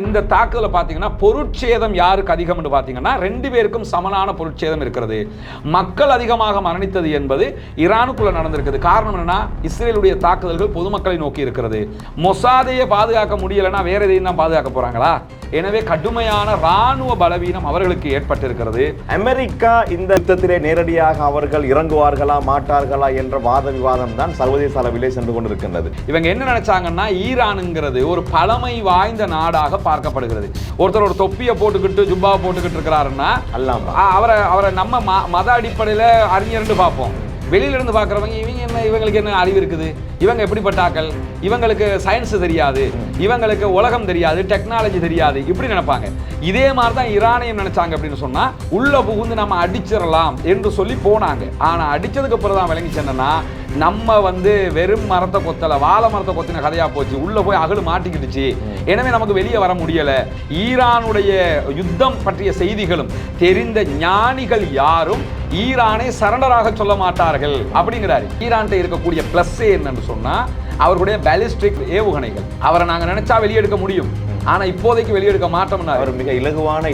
இந்த தாக்குதல பாத்தீங்கன்னா பொருட்சேதம் யாருக்கு அதிகம் என்று பாத்தீங்கன்னா 2 பேருக்கும் சமனான பொருட்சேதம் இருக்கிறது. மக்கள் அதிகமாக மரணித்தது என்பது ஈரானுக்குள்ள நடந்திருக்குது. காரணம் என்னன்னா இஸ்ரேலுடைய தாக்குதல்கள் பொதுமக்களை நோக்கி இருக்கிறது. மொசாதையை பாதுகாக்க முடியலன்னா வேற எதையும் தான் பாதுகாக்க போறாங்களா? எனவே கடுமையான ராணுவ பலவீனம் அவர்களுக்கு ஏற்பட்டிருக்கிறது. அமெரிக்கா இந்த யுத்தத்திலே நேரடியாக அவர்கள் இறங்குவார்களா மாட்டார்களா என்ற வாத விவாதம் தான் சர்வதேச அளவிலே சென்று கொண்டிருக்கின்றது. இவங்க என்ன நினைச்சாங்கன்னா ஈரானுங்கிறது ஒரு பழமை வாய்ந்த நாடாக பார்க்கப்படுகிறது. ஒருத்தர் ஒரு தொப்பியை போட்டுக்கிட்டு ஜுப்பாவை போட்டுக்கிட்டு இருக்கிறாருன்னா அவரை நம்ம மத அடிப்படையில் அறிஞர்னு பார்ப்போம். வெளியில இருந்து பார்க்குறவங்க இவங்களுக்கு என்ன அறிவு இருக்குது, இவங்க எப்படிப்பட்ட ஆக்கள், இவங்களுக்கு சயின்ஸ் தெரியாது, இவங்களுக்கு உலகம் தெரியாது, டெக்னாலஜி தெரியாது, இப்படி நினைப்பாங்க. இதே மாதிரி தான் ஈரானையும் நினைச்சாங்க. அப்படின்னு சொன்னா உள்ள புகுந்து நம்ம அடிச்சிடலாம் என்று சொல்லி போனாங்க. ஆனா அடிச்சதுக்கு அப்புறம் தான் விளங்கிச்சு என்னன்னா நம்ம வெறும் மரத்தை கொத்தல, வாழை மரத்தை கொத்தின கதையா போச்சு. உள்ள போய் அகடு மாட்டிக்கிடுச்சு. எனவே நமக்கு வெளியே வர முடியல. ஈரானுடைய யுத்தம் பற்றிய செய்திகளும் தெரிந்த ஞானிகள் யாரும் ஈரானை சரண்டராக சொல்ல மாட்டார்கள் அப்படிங்கிறாரு. ஈரான் இருக்கக்கூடிய பிளஸ் என்னன்னு சொன்னா அவருடைய பாலிஸ்டிக் ஏவுகணைகள். அவரை நாங்க நினைச்சா வெளியெடுக்க முடியும், ஆனா இப்போதைக்கு வெளியெடுக்க மாட்டோம்னா அவர் மிக இலகுவான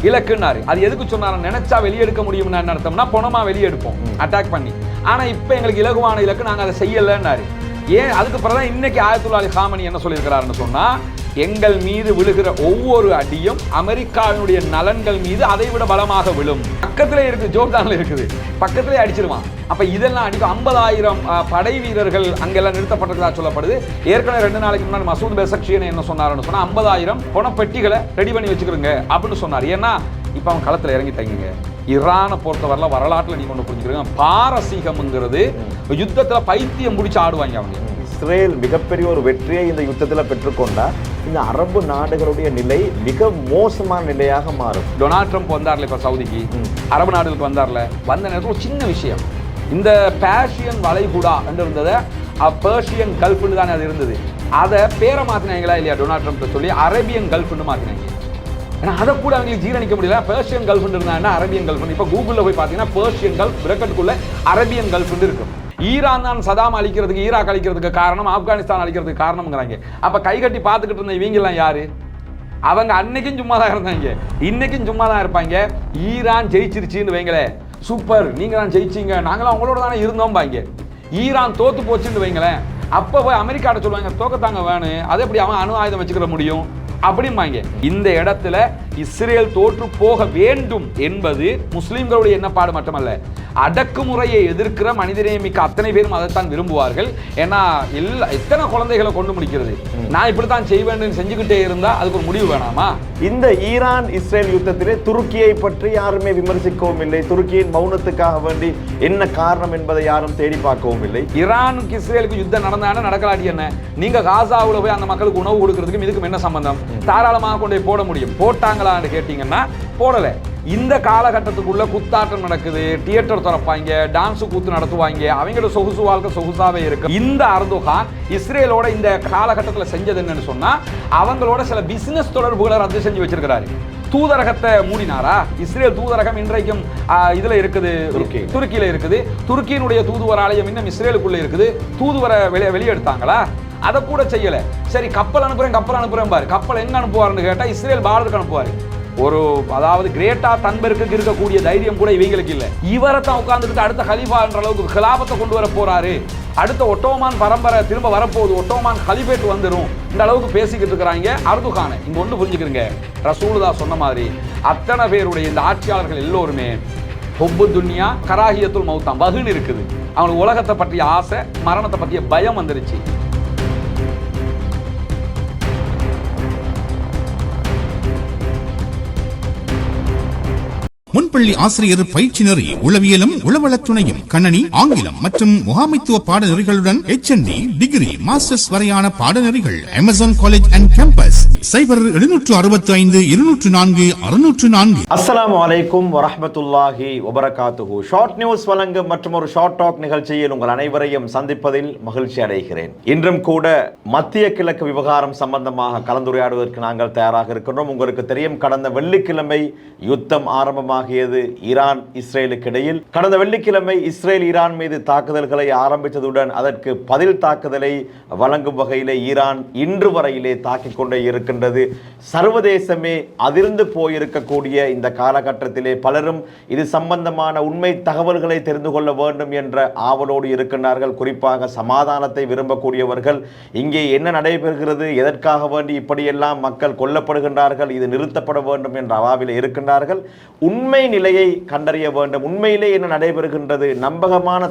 இலக்குன்னாரு. அது எதுக்கு சொன்னாரு? நினைச்சா வெளியெடுக்க முடியும்னு என்ன அர்த்தம்னா பணமா வெளியெடுப்போம் அட்டாக் பண்ணி. ஆனா இப்ப எங்களுக்கு இலகுவான இலக்கு, நாங்க அதை செய்யலன்னாரு. ஏன்? அதுக்கு பிறகு இன்னைக்கு ஆயத்துல்லா அலி காமனி என்ன சொல்லியிருக்கிறாருன்னு சொன்னா எங்கள் மீது விழுகிற ஒவ்வொரு அடியும் அமெரிக்காவினுடைய நலன்கள் மீது அதை விட பலமாக விழும். பக்கத்திலே இருக்குது, ஜோர்டான்ல இருக்குது, பக்கத்திலே அடிச்சிருவான். அப்ப இதெல்லாம் அடிக்கும். 50,000 படை வீரர்கள் அங்கெல்லாம் நிறுத்தப்பட்டதா சொல்லப்படுது. ஏற்கனவே 2 நாளைக்கு முன்னாடி மசூத் பெசக்ஷியன் என்ன சொன்னாருன்னு சொன்னா 50,000 பணப்பெட்டிகளை ரெடி பண்ணி வச்சுக்கிறோங்க அப்படின்னு சொன்னார். ஏன்னா இப்ப அவன் களத்துல இறங்கி தங்கிங்க. ஈரானை பொறுத்தவரை வரலாற்றுல நீங்க ஒன்று புரிஞ்சுக்கிறீங்க, பாரசீகம்ங்கிறது யுத்தத்துல பைத்தியம் முடிச்சு ஆடுவாங்க அவங்க. இஸ்ரேல் மிகப்பெரிய ஒரு வெற்றியை இந்த யுத்தத்தில் பெற்றுக்கொண்டா இந்த அரபு நாடுகளுடைய நிலை மிக மோசமான நிலையாக மாறும். டொனால்ட் ட்ரம்ப் வந்தார்ல இப்ப சவுதிக்கு, அரபு நாடுகளுக்கு வந்தார்ல, வந்த நேரத்தில் ஒரு சின்ன விஷயம், இந்த பேர்ஷியன் வளைகுடா என்று இருந்ததை பெர்ஷியன் கல்ஃப்னு தானே அது இருந்தது, அதை பேரை மாத்தினாங்களா இல்லையா டொனால்ட் ட்ரம்ப் சொல்லி அரபியன் கல்ஃப்னு மாத்தினாங்க. ஏன்னா அதை கூட அவங்களுக்கு ஜீரணிக்க முடியல. பெர்ஷியன் கல்ஃப்னு இருந்தாங்கன்னா அரபியன் கல்ஃப்னு. இப்போ கூகுளில் போய் பார்த்தீங்கன்னா பெர்ஷியன் கல்ஃப் பிரக்கெட்டுக்குள்ள அரபியன் கல்ஃப்னு இருக்கும். ஈரான் தான் சதாம் அழிக்கிறதுக்கு, ஈராக் அழிக்கிறதுக்கு காரணம், ஆப்கானிஸ்தான் அழிக்கிறதுக்கு காரணம்ங்கிறாங்க. அப்ப கை கட்டி பார்த்துக்கிட்டு இருந்த இவங்கெல்லாம் யாரு? அவங்க அன்னைக்கும் சும்மா தான் இருந்தாங்க, இன்னைக்கும் சும்மா தான் இருப்பாங்க. ஈரான் ஜெயிச்சிருச்சுன்னு வைங்களேன், சூப்பர் நீங்க தான் ஜெயிச்சிங்க, நாங்களாம் அவங்களோட தானே இருந்தோம் பாங்க. ஈரான் தோத்து போச்சுன்னு வைங்களேன், அப்ப போய் அமெரிக்காட்ட சொல்லுவாங்க தோக்கத்தாங்க வேணும், அது எப்படி அவன் அணு ஆயுதம் வச்சுக்கிற முடியும் அப்படிம்பாங்க. இந்த இடத்துல இஸ்ரேல் தோற்று போக வேண்டும் என்பது முஸ்லிம்களுடைய எண்ணப்பாடு மட்டுமல்ல, அடக்குமுறையை எதிர்க்கிற மனிதநேயமிக்க அத்தனை பேரும் அதைத்தான் விரும்புவார்கள். ஏன்னா எத்தனை குழந்தைகளை கொண்டு முடிக்கிறது, நான் இப்படித்தான் செய்வேன் செஞ்சுக்கிட்டே இருந்தா அதுக்கு ஒரு முடிவு வேணாமா? இந்த ஈரான் இஸ்ரேல் யுத்தத்திலே துருக்கியை பற்றி யாருமே விமர்சிக்கவும் இல்லை. துருக்கியின் மௌனத்துக்காக வேண்டி என்ன காரணம் என்பதை யாரும் தேடி பார்க்கவும் இல்லை. ஈரானுக்கு இஸ்ரேலுக்கு யுத்தம் நடந்தாலும் நடக்கலாடி என்ன, நீங்க காசாவுல போய் அந்த மக்களுக்கு உணவு கொடுக்கறதுக்கும் இதுக்கும் என்ன சம்பந்தம்? தாராளமாக கொண்டு போட முடியும். போட்டாங்களான்னு கேட்டீங்கன்னா போடல. இந்த காலகட்டத்துக்குள்ள குத்தாட்டம் நடக்குது, தியேட்டர் திறப்பாங்க, டான்ஸ் கூத்து நடத்துவாங்க, அவங்களோட சொகுசு வாழ்க்கை சொகுசாவே இருக்கு. இந்த அர்துகான் இஸ்ரேலோட இந்த காலகட்டத்தில் செஞ்சது என்னன்னு சொன்னா அவங்களோட சில பிசினஸ் தொடர்புகளை ரத்து செஞ்சு வச்சிருக்கிறாரு. தூதரகத்தை மூடினாரா? இஸ்ரேல் தூதரகம் இன்றைக்கும் இதுல இருக்குது, துருக்கியில இருக்குது. துருக்கியினுடைய தூதுவர் ஆலயம் இன்னும் இஸ்ரேலுக்குள்ள இருக்குது. தூதுவரை வெளியெடுத்தாங்களா? அதை கூட செய்யல. சரி கப்பல் அனுப்புறேன் பாரு. கப்பல் எங்க அனுப்புவாருன்னு கேட்டா இஸ்ரேல் பார்டருக்கு அனுப்புவாரு. ஒரு அதாவது கிரேட்டா தன்பெருக்கு இருக்கக்கூடிய தைரியம் கூட இவங்களுக்கு இல்லை. இவரை தான் உட்கார்ந்துட்டு அடுத்த கலீஃபா என்ற அளவுக்கு கிலாபத்தை கொண்டு வர போறாரு, அடுத்த ஒட்டோமான் பரம்பரை திரும்ப வரப்போகுது, ஒட்டோமான் கலிபேட் வந்துடும், இந்த அளவுக்கு பேசிக்கிட்டு இருக்கிறாங்க அர்துகானை. இங்க ஒன்று புரிஞ்சுக்கிறீங்க, ரசூலுல்லாஹ் சொன்ன மாதிரி அத்தனை பேருடைய இந்த ஆட்சியாளர்கள் எல்லோருமே ஹுப்பு துன்யா கராஹியத்துல் மௌத்தாம் வகுன்னு இருக்குது. அவங்களுக்கு உலகத்தை பற்றிய ஆசை, மரணத்தை பற்றிய பயம் வந்துருச்சு. முன்பள்ளி ஆசிரியர் பயிற்சி நெறி, உளவியலும் உளவளத் துணையும், கணனி, ஆங்கிலம் மற்றும் முகாமைத்துவ பாடநெறிகளுடன் HND, டிகிரி, மாஸ்டர்ஸ் வரையான பாடநெறிகள். Amazon college and campus. 0775204604. அஸ்ஸலாமு அலைக்கும் வரஹ்மத்துல்லாஹி வபரகாத்துஹு. ஷார்ட் நியூஸ் வழங்கும் மற்றும் ஒரு ஷார்ட் டாக் நிகழ்ச்சியில் உங்கள் அனைவரையும் சந்திப்பதில் மகிழ்ச்சி அடைகிறேன். இன்றும் கூட மத்திய கிழக்கு விவகாரம் சம்பந்தமாக கலந்துரையாடுவதற்கு நாங்கள் தயாராக இருக்கின்றோம். உங்களுக்கு தெரியும், கடந்த வெள்ளிக்கிழமை யுத்தம் ஆரம்பமாகியது. தொடங்கியது ஈரான் இஸ்ரேலுக்கு இடையில். கடந்த வெள்ளிக்கிழமை இஸ்ரேல் ஈரான் மீது தாக்குதல்களை ஆரம்பித்ததுடன் அதற்கு பதில் தாக்குதலை வழங்கும் வகையிலே ஈரான் இன்று வரையிலே தாக்கிக் கொண்டே இருக்கின்றது. சர்வதேசமே அதிர்ந்து போயிருக்கக்கூடிய இந்த காலகட்டத்திலே பலரும் இது சம்பந்தமான உண்மை தகவல்களை தெரிந்து கொள்ள வேண்டும் என்ற ஆவலோடு இருக்கின்றார்கள். குறிப்பாக சமாதானத்தை விரும்பக்கூடியவர்கள் இங்கே என்ன நடைபெறுகிறது, எதற்காக வேண்டி இப்படியெல்லாம் மக்கள் கொல்லப்படுகின்றார்கள், இது நிறுத்தப்பட வேண்டும் என்ற அவாவில் இருக்கின்றார்கள். உண்மை நிலையை கண்டறிய வேண்டும், உண்மையிலே என்ன நடைபெறுகின்றது, நம்பகமான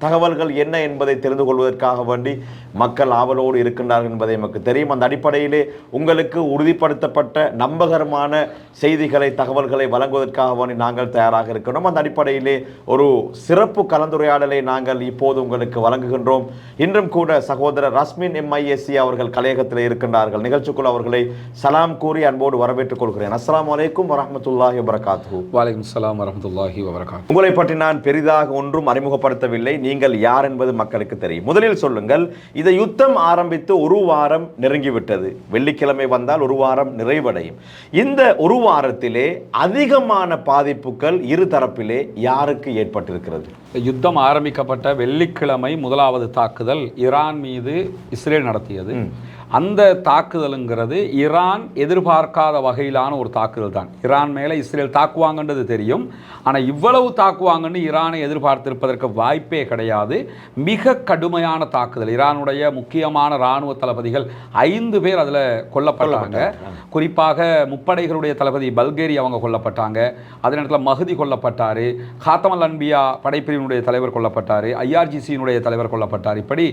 தகவல்கள் என்ன என்பதை தெரிந்து கொள்வதற்காக வேண்டி மக்கள் ஆவலோடு இருக்கின்றார்கள் என்பதை நமக்கு தெரியும். அந்த அடிப்படையிலே உங்களுக்கு உறுதிப்படுத்தப்பட்ட நம்பகரமான செய்திகளை தகவல்களை வழங்குவதற்காக வேண்டி நாங்கள் தயாராக இருக்கிறோம். அந்த அடிப்படையிலே ஒரு சிறப்பு கலந்துரையாடலை நாங்கள் இப்போது உங்களுக்கு வழங்குகின்றோம். இன்றும் கூட சகோதரர் ரஸ்மின் MISC அவர்கள் கலையகத்தில் இருக்கின்றார்கள். நிகழ்ச்சிக்குள் அவர்களை சலாம் கூறி அன்போடு வரவேற்றுக் கொள்கிறேன். அஸ்ஸலாமு அலைக்கும் வரஹ்மத்துல்லாஹி வபரகாத்துஹு. வலைக்கும் ஸலாம் வரஹ்மத்துல்லாஹி வபரகாத்துஹு. உங்களை பற்றி நான் பெரிதாக ஒன்றும் அறிமுகப்படுத்தவில்லை. நீங்கள் யார் என்பது மக்களுக்கு தெரியும். முதலில் சொல்லுங்கள், இந்த யுத்தம் ஆரம்பித்து ஒரு வாரம் நெருங்கிவிட்டது. வெள்ளிக்கிழமை வந்தால் ஒரு வாரம் நிறைவடையும். இந்த ஒரு வாரத்திலே அதிகமான பாதிப்புகள் இரு தரப்பிலே யாருக்கு ஏற்பட்டிருக்கிறது? யுத்தம் ஆரம்பிக்கப்பட்ட வெள்ளிக்கிழமை முதலாவது தாக்குதல் ஈரான் மீது இஸ்ரேல் நடத்தியது. அந்த தாக்குதலுங்கிறது ஈரான் எதிர்பார்க்காத வகையிலான ஒரு தாக்குதல் தான். ஈரான் மேலே இஸ்ரேல் தாக்குவாங்கன்றது தெரியும், ஆனால் இவ்வளவு தாக்குவாங்கன்னு ஈரானை எதிர்பார்த்திருப்பதற்கு வாய்ப்பே கிடையாது. மிக கடுமையான தாக்குதல். ஈரானுடைய முக்கியமான இராணுவ தளபதிகள் 5 பேர் அதில் கொல்லப்பட்டாங்க. குறிப்பாக முப்படைகளுடைய தளபதி பல்கேரி அவங்க கொல்லப்பட்டாங்க. அதே நேரத்தில் மஹதி கொல்லப்பட்டார். காத்தமல் அன்பியா படைப்பிரிவினுடைய தலைவர் கொல்லப்பட்டார். IRGC-யினுடைய தலைவர் கொல்லப்பட்டார். இப்படி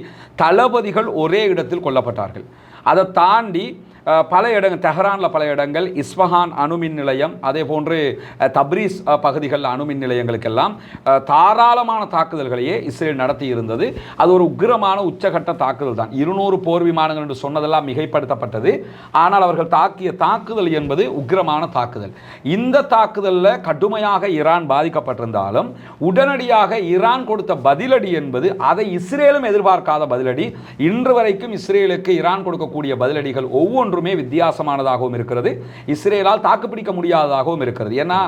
தளபதிகள் ஒரே இடத்தில் கொல்லப்பட்டார்கள். அதை தாண்டி பல இடங்கள், தெஹரானில் பல இடங்கள், இஸ்ஃபஹான் அணுமின் நிலையம், அதே போன்று தப்ரீஸ் பகுதிகள் அணுமின் நிலையங்களுக்கெல்லாம் தாராளமான தாக்குதல்களையே இஸ்ரேல் நடத்தி இருந்தது. அது ஒரு உக்கிரமான உச்சகட்ட தாக்குதல் தான். 200 போர் விமானங்கள் என்று சொன்னதெல்லாம் மிகைப்படுத்தப்பட்டது. ஆனால் அவர்கள் தாக்கிய தாக்குதல் என்பது உக்கிரமான தாக்குதல். இந்த தாக்குதலில் கடுமையாக ஈரான் பாதிக்கப்பட்டிருந்தாலும் உடனடியாக ஈரான் கொடுத்த பதிலடி என்பது அதை இஸ்ரேலும் எதிர்பார்க்காத பதிலடி. இன்று வரைக்கும் இஸ்ரேலுக்கு ஈரான் கொடுக்கக்கூடிய பதிலடிகள் ஒவ்வொன்றுமே வித்தியாசமானதாகவும் இருக்கிறது. இஸ்ரேலால் தாக்குப்பிடிக்க முடியாததாகவும் இருக்கிறது. ஏன்னா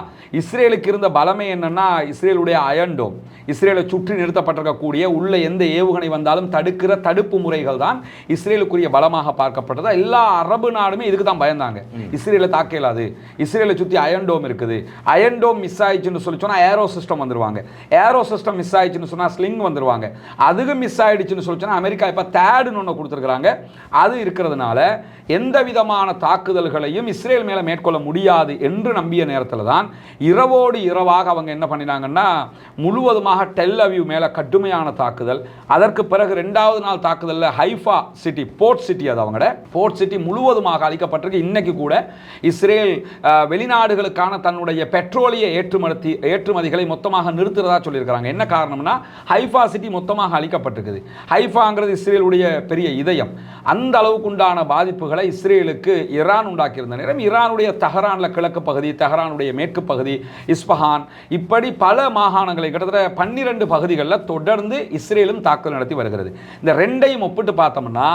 இஸ்ரேலுக்கு இருந்த பலமே என்னன்னா, இஸ்ரேலுடைய அயன் டோம், இஸ்ரேலை சுற்றி நிறுத்தப்பட்டிருக்கக்கூடிய உள்ள எந்த ஏவுகணை வந்தாலும் தடுக்கிற தடுப்பு முறைகள் தான் இஸ்ரேலுக்குரிய பலமாக பார்க்கப்பட்டது. எல்லா அரபு நாடுமே இதுக்கு தான் பயந்தாங்க. இஸ்ரேலை தாக்க இயலாது, இஸ்ரேலை சுற்றி அயன் டோம் இருக்குது, அயன் டோம் மிஸ் ஆயிடுச்சுன்னு சொல்லி சொன்னா ஏரோ சிஸ்டம் வந்துருவாங்க, ஏரோ சிஸ்டம் மிஸ் ஆயிடுச்சுன்னு சொன்னா ஸ்லிங் வந்துருவாங்க, அதுக்கு மிஸ் ஆயிடுச்சுன்னு சொல்லி சொன்னா அமெரிக்கா இப்ப தேடுன்னு ஒன்று கொடுத்துருக்காங்க. அது இருக்கிறதுனால எந்த விதமான தாக்குதல்களையும் இஸ்ரேல் மேல மேற்கொள்ள முடியாது என்று நம்பிய நேரத்தில் தான் இரவோடு இரவாக அவங்க என்ன பண்ணினாங்கன்னா முழுவதுமாக டெல் அவீவ் மேல கடுமையான தாக்குதல். அதற்கு பிறகு 2வது நாள் தாக்குதலில் ஹைஃபா சிட்டி, போர்ட் சிட்டி, அது அவங்களோட போர்ட் சிட்டி முழுவதுமாக அழிக்கப்பட்டிருக்கு. இன்னைக்கு கூட இஸ்ரேல் வெளிநாடுகளுக்கான தன்னுடைய பெட்ரோலிய ஏற்றுமதிகளை மொத்தமாக நிறுத்துறதா சொல்லியிருக்கிறாங்க. என்ன காரணம்னா ஹைஃபா சிட்டி மொத்தமாக அழிக்கப்பட்டிருக்குது. ஹைஃபாங்கிறது இஸ்ரேலுடைய பெரிய இதயம். அந்த அளவுக்கு உண்டான பாதிப்புகளை இஸ்ரேலுக்கு ஈரான் உண்டாக்கியிருந்த நேரம் ஈரானுடைய தெஹரானில் கிழக்கு பகுதி, தெஹரானுடைய மேற்கு பகுதி, இஸ்ஃபஹான், இப்படி பல மாகாணங்களை கிட்டத்தட்ட 12 பகுதிகளில் தொடர்ந்து இஸ்ரேலும் தாக்குதல் நடத்தி வருகிறது. இந்த ரெண்டையும் ஒப்பிட்டு பார்த்தோம்னா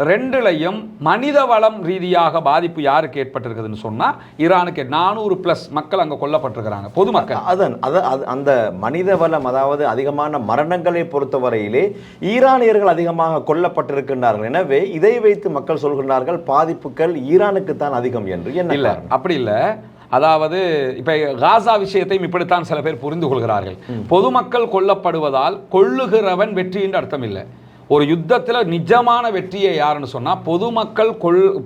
ரெண்டுலையும் மனித வளம் ரீதியாக பாதிப்பு யாருக்கு ஏற்பட்டிருக்குதுன்னு சொன்னா ஈரானுக்கு 400+ மக்கள் அங்கே கொல்லப்பட்டிருக்கிறாங்க, பொதுமக்கள். அந்த மனித வளம், அதாவது அதிகமான மரணங்களை பொறுத்தவரையிலே ஈரானியர்கள் அதிகமாக கொல்லப்பட்டிருக்கின்றார்கள். எனவே இதை வைத்து மக்கள் சொல்கிறார்கள் பாதிப்புகள் ஈரானுக்கு தான் அதிகம் என்று. என்ன இல்லை, அப்படி இல்லை. அதாவது இப்ப காசா விஷயத்தையும் இப்படித்தான் சில பேர் புரிந்து கொள்கிறார்கள். பொதுமக்கள் கொல்லப்படுவதால் கொள்ளுகிறவன் வெற்றி என்று அர்த்தம் இல்லை. ஒரு யுத்தத்தில் நிஜமான வெற்றியை யாருன்னு சொன்னா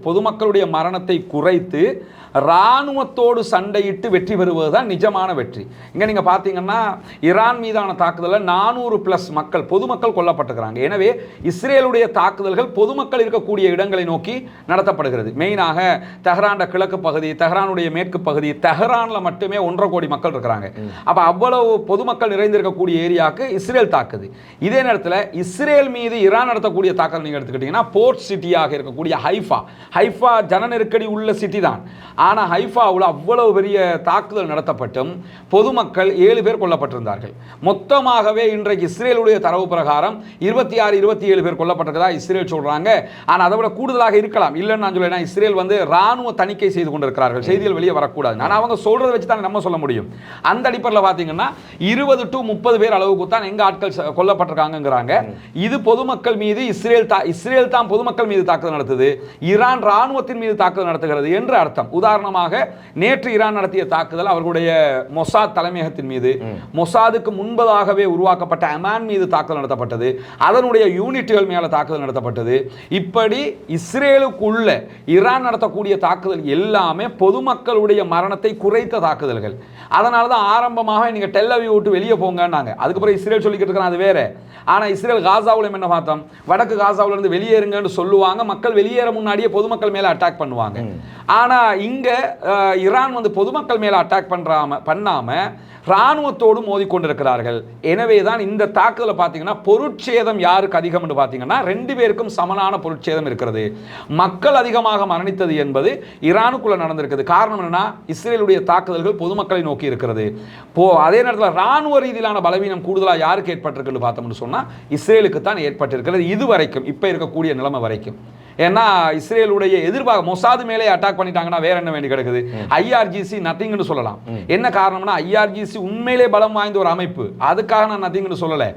பொதுமக்களுடைய மரணத்தை குறைத்து இராணுவத்தோடு சண்டையிட்டு வெற்றி பெறுவதுதான் நிஜமான வெற்றி. இங்க நீங்க பாத்தீங்கன்னா ஈரான் மீதான தாக்குதலில் 400+ மக்கள், பொதுமக்கள் கொல்லப்பட்டிருக்கிறாங்க. எனவே இஸ்ரேலுடைய தாக்குதல்கள் பொதுமக்கள் இருக்கக்கூடிய இடங்களை நோக்கி நடத்தப்படுகிறது. மெயினாக தெஹரான் கிழக்கு பகுதி, தெஹரானுடைய மேற்கு பகுதி, தெஹரான்ல மட்டுமே 1.5 கோடி மக்கள் இருக்கிறாங்க. அப்ப அவ்வளவு பொதுமக்கள் நிறைந்திருக்கக்கூடிய ஏரியாவுக்கு இஸ்ரேல் தாக்குது. இதே நேரத்தில் இஸ்ரேல் மீது மீது ஈரான் நடத்தக்கூடிய தாக்குதல் நீங்க எடுத்துக்கிட்டீங்கன்னா போர்ட் சிட்டியாக இருக்கக்கூடிய ஹைஃபா ஜன நெருக்கடி உள்ள சிட்டி தான். ஆனா ஹைஃபாவில் அவ்வளவு பெரிய தாக்குதல் நடத்தப்பட்டும் பொதுமக்கள் 7 பேர் கொல்லப்பட்டிருந்தார்கள். மொத்தமாகவே இன்றைக்கு இஸ்ரேலுடைய தரவு பிரகாரம் 26-27 பேர் கொல்லப்பட்டிருக்கதா இஸ்ரேல் சொல்றாங்க. ஆனா அதை விட கூடுதலாக இருக்கலாம். இல்லைன்னு நான் சொல்றேன், இஸ்ரேல் ராணுவ தணிக்கை செய்து கொண்டிருக்கிறார்கள், செய்திகள் வெளியே வரக்கூடாது. ஆனா அவங்க சொல்றதை வச்சு தான் நம்ம சொல்ல முடியும். அந்த அடிப்படையில் பாத்தீங்கன்னா 20 to 30 பேர் அளவுக்கு தான் எங்க ஆட்கள் கொல்லப்பட்டிருக்காங்கிறாங்க. இது பொதுமக்கள் மீது இஸ்ரேல் தான் பொதுமக்கள் மீது தாக்குதல் நடத்துது, ஈரான் ராணுவத்தின் மீது தாக்குதல் நடத்துகிறது என்று அர்த்தம். உதாரணமாக நேற்று ஈரான் நடத்திய தாக்குதல் அவர்களுடைய மொசாத் தலைமையகத்தின் மீது, மொசாதுக்கு முன்பதாகவே உருவாக்கப்பட்ட அமான் மீது தாக்குதல் நடத்தப்பட்டது, அதனுடைய யூனிட்டுகள் மேல தாக்குதல் நடத்தப்பட்டது. இப்படி இஸ்ரேலுக்குள்ள ஈரான் நடத்தக்கூடிய தாக்குதல் எல்லாமே பொதுமக்களுடைய மரணத்தை குறைத்த தாக்குதல்கள். அதனால தான் ஆரம்பமாக நீங்க டெல் அவீவ் விட்டு வெளியே போங்கன்னாங்க. அதுக்கப்புறம் இஸ்ரேல் சொல்லிக்கிட்டு இருக்காங்க அது வேற. ஆனா இஸ்ரேல் காசாவுல என்ன பார்த்தோம், வடக்கு காசாவுல இருந்து வெளியேறுங்கன்னு சொல்லுவாங்க, மக்கள் வெளியேற முன்னாடியே பொதுமக்கள் மேல அட்டாக் பண்ணுவாங்க. ஆனா இங்க ஈரான் பொதுமக்கள் மேல அட்டாக் பண்ணாம ராணுவத்தோடு மோதிக்கொண்டிருக்கிறார்கள். எனவே தான் இந்த தாக்குதலை பார்த்தீங்கன்னா பொருட்சேதம் யாருக்கு அதிகம் என்று பார்த்தீங்கன்னா 2 பேருக்கும் சமனான பொருட்சேதம் இருக்கிறது. மக்கள் அதிகமாக மரணித்தது என்பது ஈரானுக்குள்ள நடந்திருக்கிறது. காரணம் என்னன்னா இஸ்ரேலுடைய தாக்குதல்கள் பொதுமக்களை நோக்கி இருக்கிறது. அதே நேரத்தில் ராணுவ ரீதியிலான பலவீனம் கூடுதலாக யாருக்கு ஏற்பட்டிருக்குன்னு பார்த்தோம்னு சொன்னா இஸ்ரேலுக்கு தான் ஏற்பட்டிருக்கிறது. இது வரைக்கும் இப்ப இருக்கக்கூடிய நிலைமை வரைக்கும். ஏன்னா இஸ்ரேலுடைய எதிர்பார்க்க மொசாது மேலே அட்டாக் பண்ணிட்டாங்கன்னா வேற என்ன வேண்டி கிடக்குது. ஐஆர்ஜிசி நத்திங்னு சொல்லலாம். என்ன காரணம்னா ஐஆர்ஜிசி உண்மையிலே பலம் வாய்ந்த ஒரு அமைப்பு, அதுக்காக நான் நத்திங்னு சொல்லலை.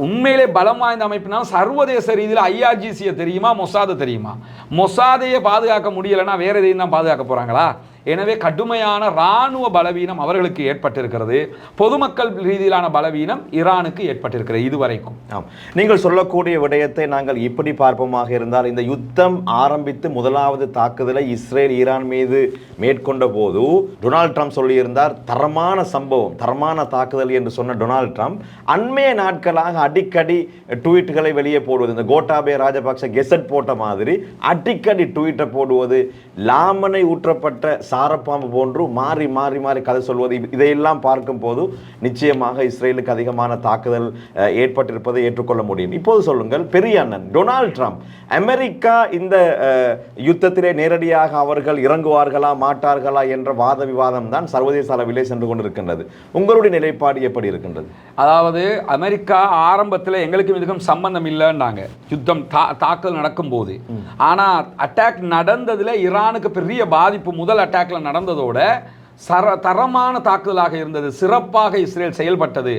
உண்மையிலே பலம் வாய்ந்த அமைப்புனா சர்வதேச ரீதியில் ஐஆர்ஜிசியை தெரியுமா, மொசாது தெரியுமா? மொசாதையே பாதுகாக்க முடியலைன்னா வேற எதையும் தான் பாதுகாக்க போறாங்களா? எனவே கடுமையான ராணுவ பலவீனம் அவர்களுக்கு ஏற்பட்டிருக்கிறது. பொதுமக்கள் ரீதியிலான பலவீனம் ஈரானுக்கு ஏற்பட்டிருக்கிறது இதுவரைக்கும். நீங்கள் சொல்லக்கூடிய விடயத்தை நாங்கள் இப்படி பார்ப்போமாக இருந்தால், இந்த யுத்தம் ஆரம்பித்து முதலாவது தாக்குதலை இஸ்ரேல் ஈரான் மீது மேற்கொண்ட போது டொனால்ட் ட்ரம்ப் சொல்லியிருந்தார், தரமான சம்பவம், தரமான தாக்குதல் என்று சொன்ன டொனால்ட் ட்ரம்ப் அண்மைய நாட்களாக அடிக்கடி ட்வீட்டுகளை வெளியே போடுவது, இந்த கோட்டாபே ராஜபக்ச கெசட் போட்ட மாதிரி அடிக்கடி ட்வீட்டை போடுவது, லாமனை ஊற்றப்பட்ட சாரப்பாம்பு போன்று மாறி மாறி மாறி கதை சொல்வது, இதையெல்லாம் பார்க்கும் போது நிச்சயமாக இஸ்ரேலுக்கு அதிகமான தாக்குதல் ஏற்பட்டிருப்பதை ஏற்றுக்கொள்ள முடியும். இப்போது சொல்லுங்கள், பெரிய அண்ணன் டொனால்ட் ட்ரம்ப், அமெரிக்கா இந்த யுத்தத்திலே நேரடியாக அவர்கள் இறங்குவார்களா மாட்டார்களா என்ற வாத விவாதம் தான் சர்வதேச அளவிலே சென்று கொண்டிருக்கின்றது. உங்களுடைய நிலைப்பாடு எப்படி இருக்கின்றது? அதாவது அமெரிக்கா ஆரம்பத்தில் எங்களுக்கு இதுக்கும் சம்பந்தம் இல்லைன்னாங்க யுத்தம் தாக்குதல் நடக்கும் போது. ஆனா அட்டாக் நடந்ததுல ஈரானுக்கு பெரிய பாதிப்பு முதல் அட்டாக்ல நடந்ததோட தரமான தாக்குதலாக இருந்தது, சிறப்பாக இஸ்ரேல் செயல்பட்டது,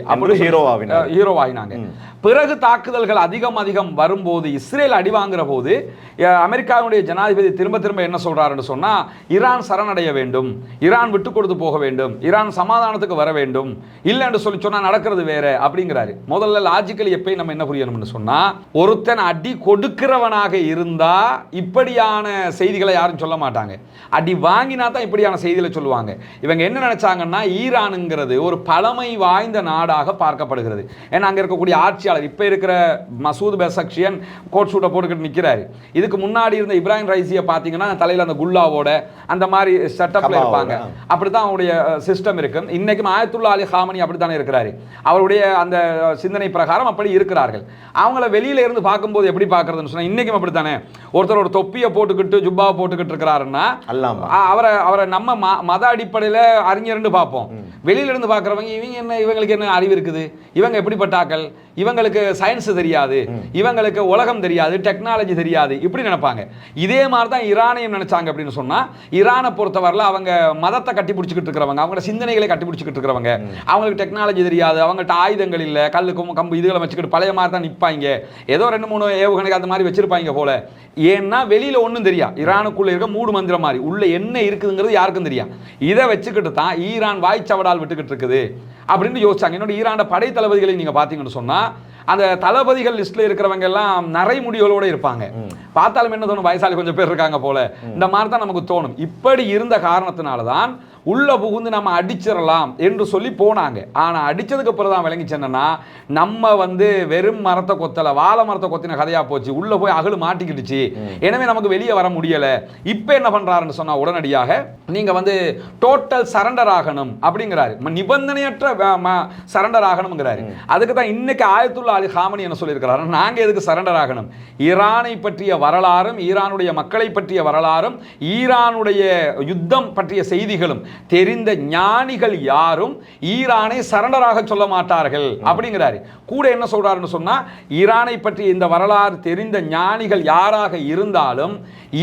ஹீரோவாகினாங்க. பிறகு தாக்குதல்கள் அதிகம் வரும்போது இஸ்ரேல் அடி வாங்குற போது அமெரிக்காவுடைய ஜனாதிபதி திரும்ப என்ன சொல்றாருன்னு சொன்னா, ஈரான் சரணடைய வேண்டும், ஈரான் விட்டு கொடுத்து போக வேண்டும், ஈரான் சமாதானத்துக்கு வர வேண்டும், இல்லைன்னு சொல்லி சொன்னா நடக்கிறது வேற அப்படிங்கிறாரு. முதல்ல லாஜிக்கலி எப்பயும் நம்ம என்ன புரியணும்னு சொன்னா, ஒருத்தன் அடி கொடுக்கிறவனாக இருந்தா இப்படியான செய்திகளை யாரும் சொல்ல மாட்டாங்க, அடி வாங்கினா தான் இப்படியான செய்திகளை சொல்லுவாங்க. இவங்க என்ன நினைச்சாங்கன்னா ஈரானுங்கிறது ஒரு பழமை வாய்ந்த நாடாக பார்க்கப்படுகிறது. ஏன்னா அங்க இருக்கக்கூடிய ஆட்சியாளர் இப்ப இருக்கிற மசூத் பெசக்ஷியன் கோட் சூட்டை போட்டுக்கிட்டு நிக்கிறாரு. இதுக்கு முன்னாடி இருந்த இப்ராஹிம் ரைசியை பாத்தீங்கன்னா தலையில அந்த குல்லாவோட அந்த மாதிரி செட்டப்ல இருப்பாங்க. அப்படித்தான் அவருடைய சிஸ்டம் இருக்கு. இன்னைக்கு ஆயத்துல்லா அலி ஹாமனி அப்படித்தானே இருக்கிறாரு. அவருடைய அந்த சிந்தனை பிரகாரம் அப்படி இருக்கிறார்கள். அவங்கள வெளியில இருந்து பார்க்கும்போது எப்படி பார்க்கறதுன்னு சொன்னா இன்னைக்கும் அப்படித்தானே. ஒருத்தர் ஒரு தொப்பியை போட்டுக்கிட்டு ஜுப்பாவை போட்டுக்கிட்டு இருக்கிறாருன்னா அவரை நம்ம மத அடிப்படையில் அறிஞர்னு பார்ப்போம். வெளியில இருந்து பார்க்குறவங்க இவங்களுக்கு என்ன அறிவு இருக்குது, இவங்க எப்படிப்பட்டாக்கள், இவங்களுக்கு சயின்ஸ் தெரியாது, இவங்களுக்கு உலகம் தெரியாது, டெக்னாலஜி தெரியாது, இப்படி நினைப்பாங்க. இதே மாதிரி தான் ஈரானையும் நினைச்சாங்க அப்படின்னு சொன்னா, ஈரானை பொறுத்தவரையில் அவங்க மதத்தை கட்டி பிடிச்சிக்கிட்டு இருக்கிறவங்க, அவங்க சிந்தனைகளை கட்டி பிடிச்சிக்கிட்டு இருக்கிறவங்க, அவங்களுக்கு டெக்னாலஜி தெரியாது, அவங்கள்ட்ட ஆயுதங்கள் இல்லை, கல்லுக்கும் கம்பு இதுகளை வச்சுக்கிட்டு பழைய மாதிரி தான் நிற்பாங்க, ஏதோ 2-3 ஏவுகணைக்கு அந்த மாதிரி வச்சிருப்பாங்க போல. ஏன்னா வெளியில ஒன்றும் தெரியா, ஈரானுக்குள்ள இருக்க மூடு மந்திரம் மாதிரி உள்ள என்ன இருக்குதுங்கிறது யாருக்கும் தெரியா. இதை வச்சுக்கிட்டு தான் ஈரான் வாய்ச்சவடால் விட்டுக்கிட்டு இருக்குது அப்படின்னு யோசிச்சாங்க. என்னோட ஈரான படை தளபதிகளை நீங்க பாத்தீங்கன்னு சொன்னா, அந்த தளபதிகள் லிஸ்ட்ல இருக்கிறவங்க எல்லாம் நரை முடிகளோட இருப்பாங்க. பார்த்தாலும் என்ன தோணும், வயசாளி கொஞ்சம் பேர் இருக்காங்க போல, இந்த மாதிரி தான் நமக்கு தோணும். இப்படி இருந்த காரணத்தினால்தான் உள்ள புகுந்து நம்ம அடிச்சிடலாம் என்று சொல்லி போனாங்க. ஆனா அடிச்சதுக்கு அப்புறம் தான் விளங்கிச்சு என்னன்னா, நம்ம வெறும் மரத்தை கொத்தல, வாழை மரத்தை கொத்தின கதையா போச்சு. உள்ள போய் அகழு மாட்டிக்கிடுச்சு. எனவே நமக்கு வெளியே வர முடியல. இப்ப என்ன பண்றாருன்னு சொன்னா, உடனடியாக நீங்க டோட்டல் சரண்டர் ஆகணும் அப்படிங்கிறாரு. நிபந்தனையற்ற சரண்டர் ஆகணும்ங்கிறாரு. அதுக்கு தான் இன்னைக்கு ஆயத்துல்லா அலி காமனி என்ன சொல்லியிருக்கிறாரு, நாங்க எதுக்கு சரண்டர் ஆகணும்? ஈரானை பற்றிய வரலாறும், ஈரானுடைய மக்களை பற்றிய வரலாறும், ஈரானுடைய யுத்தம் பற்றிய செய்திகளும் தெரிந்த ஞானிகள் யாரும் ஈரானை சரண்டராக சொல்ல மாட்டார்கள் அப்படிங்கிறாரு. கூட என்ன சொல்றாருன்னு சொன்னா, ஈரானை பற்றி இந்த வரலாறு தெரிந்த ஞானிகள் யாராக இருந்தாலும்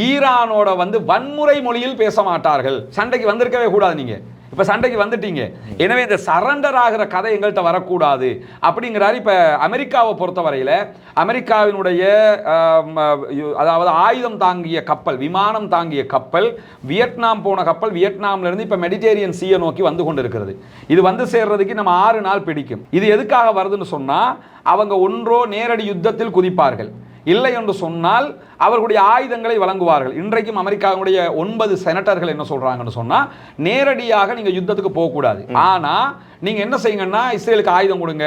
ஈரானோட வன்முறை மொழியில் பேச மாட்டார்கள். சண்டைக்கு வந்திருக்கவே கூடாது. நீங்க இப்ப சண்டைக்கு வந்துட்டீங்க, எனவே இந்த சரண்டர் ஆகிற கதை எங்கள்கிட்ட வரக்கூடாது அப்படிங்கிறாரு. இப்ப அமெரிக்காவை பொறுத்தவரையில அமெரிக்காவினுடைய அதாவது ஆயுதம் தாங்கிய கப்பல், விமானம் தாங்கிய கப்பல், வியட்நாம் போன கப்பல் வியட்நாம்ல இருந்து இப்ப மெடிட்டேரியன் சீயை நோக்கி வந்து கொண்டிருக்கிறது. இது சேர்றதுக்கு நம்ம 6 நாள் பிடிக்கும். இது எதுக்காக வருதுன்னு சொன்னா, அவங்க ஒன்றோ நேரடி யுத்தத்தில் குதிப்பார்கள், இல்லை என்று சொன்னால் அவர்களுடைய ஆயுதங்களை வழங்குவார்கள். இன்றைக்கும் அமெரிக்காவுடைய 9 செனட்டர்கள் என்ன சொல்றாங்கன்னு சொன்னா, நேரடியாக நீங்க யுத்தத்துக்கு போகக்கூடாது, ஆனா நீங்க என்ன செய்யுங்கன்னா இஸ்ரேலுக்கு ஆயுதம் கொடுங்க,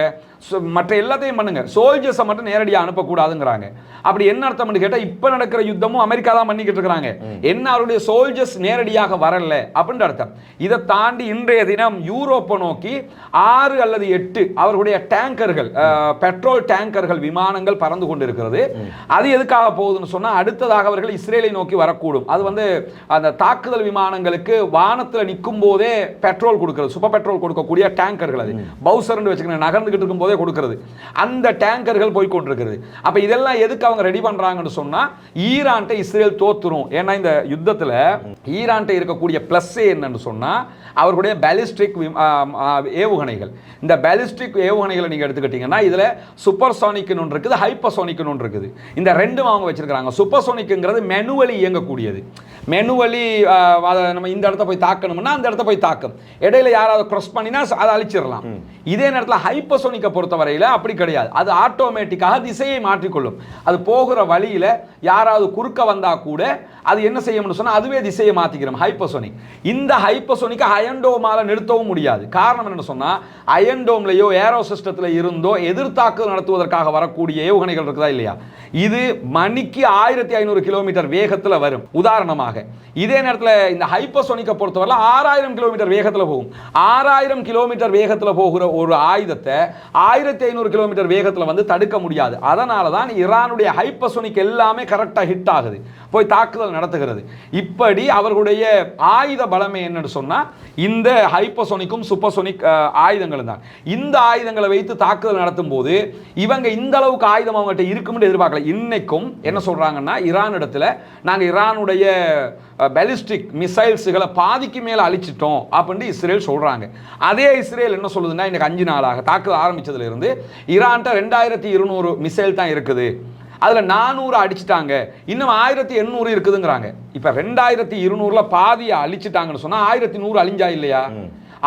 மற்ற எல்லாத்தையும் பண்ணுங்க, சோல்ஜர்ஸை மட்டும் நேரடியாக அனுப்பக்கூடாதுங்கிறாங்க. அப்படி என்ன அர்த்தம் கேட்டா, இப்ப நடக்கிற யுத்தமும் அமெரிக்கா தான் பண்ணிக்கிட்டு இருக்காங்க. என்ன அவருடைய சோல்ஜர்ஸ் நேரடியாக வரல அப்படின்ற அர்த்தம். இதை தாண்டி இன்றைய தினம் யூரோப்பை நோக்கி 6 அல்லது 8 அவர்களுடைய டேங்கர்கள், பெட்ரோல் டேங்கர்கள், விமானங்கள் பறந்து கொண்டிருக்கிறது. அது எதுக்காக போகுதுன்னு சொன்னா, அடுத்ததாக அவர்கள் இஸ்ரேலை நோக்கி வரக்கூடும். அது அந்த தாக்குதல் விமானங்களுக்கு வானத்தில் நிற்கும் போதே பெட்ரோல் கொடுக்கிறது, சூப்பர் பெட்ரோல் கொடுக்கக்கூடிய டேங்கர்கள், அது பவுசர்னு வச்சுக்கணும், நகர்ந்துகிட்டு இருக்கும் போதே கொடுக்கிறது. அந்த டேங்கர்கள் போய் கொண்டிருக்கிறது. அப்ப இதெல்லாம் எதுக்கு அவங்க ரெடி பண்றாங்கன்னு சொன்னா, ஈரான்ட்ட இஸ்ரேல் தோத்துரும். ஏன்னா இந்த யுத்தத்துல ஈரான்ட்ட இருக்கக்கூடிய பிளஸ் என்னன்னு சொன்னா, அவர்களுடைய பாலிஸ்டிக் ஏவுகணைகள். இந்த பாலிஸ்டிக் ஏவுகணைகளை நீங்க எடுத்துக்கிட்டீங்கன்னா, இதுல சூப்பர்சோனிக் ஒன்று இருக்குது, ஹைப்பர்சோனிக் ஒன்று இருக்குது. இந்த ரெண்டும் அவங்க வச்சிருக்காங்க. சூப்பர்சோனிக்ங்கிறது மெனுவலி இயங்கக்கூடியது. மெனுவலி நம்ம இந்த இடத்த போய் தாக்கணும்னா அந்த இடத்த போய் தாக்கும், இடையில யாராவது கிராஸ் பண்ணினா அதை அழிச்சிடலாம். இதே நேரத்தில் ஹைப்பர்சோனிக்கை பொறுத்தவரையில் அப்படி கிடையாது. அது ஆட்டோமேட்டிக்காக திசையை மாற்றிக்கொள்ளும். அது போகிற வழியில் யாராவது குறுக்க வந்தால் கூட அது என்ன செய்யும்னு சொன்னால் அதுவே திசையை மாற்றிக்கிறோம். ஹைப்பர்சோனிக். இந்த ஹைப்பர்சோனிக்கை அயன்டோமால நிறுத்தவும் முடியாது. காரணம் என்னன்னு சொன்னால், அயன்டோம்லையோ ஏரோ சிஸ்டத்தில் இருந்தோ எதிர்த்தாக்குதல் நடத்துவதற்காக வரக்கூடிய ஏவுகணைகள் இருக்குதா இல்லையா, இது மணிக்கு 1500 கிலோமீட்டர் வேகத்தில் வரும் உதாரணமாக. இதே நேரத்தில் இந்த ஹைப்பர்சோனிக்கை பொறுத்தவரை 6000 கிலோமீட்டர் வேகத்தில் போகும். 6000 கிலோமீட்டர் வேகத்தில் போகிற ஒரு ஆயுதத்தை 1500 கிலோமீட்டர் வேகத்தில் தடுக்க முடியாது. அதனால தான் ஈரானுடைய ஹைப்பர்சோனிக் எல்லாமே கரெக்டாக ஹிட் ஆகுது, போய் தாக்குதல் நடத்துகிறது. இப்படி அவர்களுடைய ஆயுத பலமே என்னன்னு சொன்னா, இந்த ஹைப்பர்சோனிக்கும் சூப்பர்சோனிக் ஆயுதங்கள் தான். இந்த ஆயுதங்களை வைத்து தாக்குதல் நடத்தும் போது இவங்க இந்த அளவுக்கு ஆயுதம் அவங்ககிட்ட இருக்கும்னு எதிர்பார்க்கல. இன்னைக்கும் என்ன சொல்றாங்கன்னா, ஈரான் இடத்துல நாங்க ஈரானுடைய பாலிஸ்டிக் மிசைல்ஸ்களை பாதிக்கு மேல அழிச்சிட்டோம் அப்படின்னு இஸ்ரேல் சொல்றாங்க. அதே இஸ்ரேல் என்ன சொல்லுதுன்னா, இன்னைக்கு 5 நாளாக தாக்குதல் ஆரம்பிச்சதுல இருந்து ஈரான்ட்ட 2200 மிசைல் தான் இருக்குது, அதுல 400 அடிச்சுட்டாங்க, இன்னும் 1800 இருக்குதுங்கிறாங்க. இப்ப 2200ல பாதியை அழிச்சிட்டாங்கன்னு சொன்னா 1100 அழிஞ்சா இல்லையா?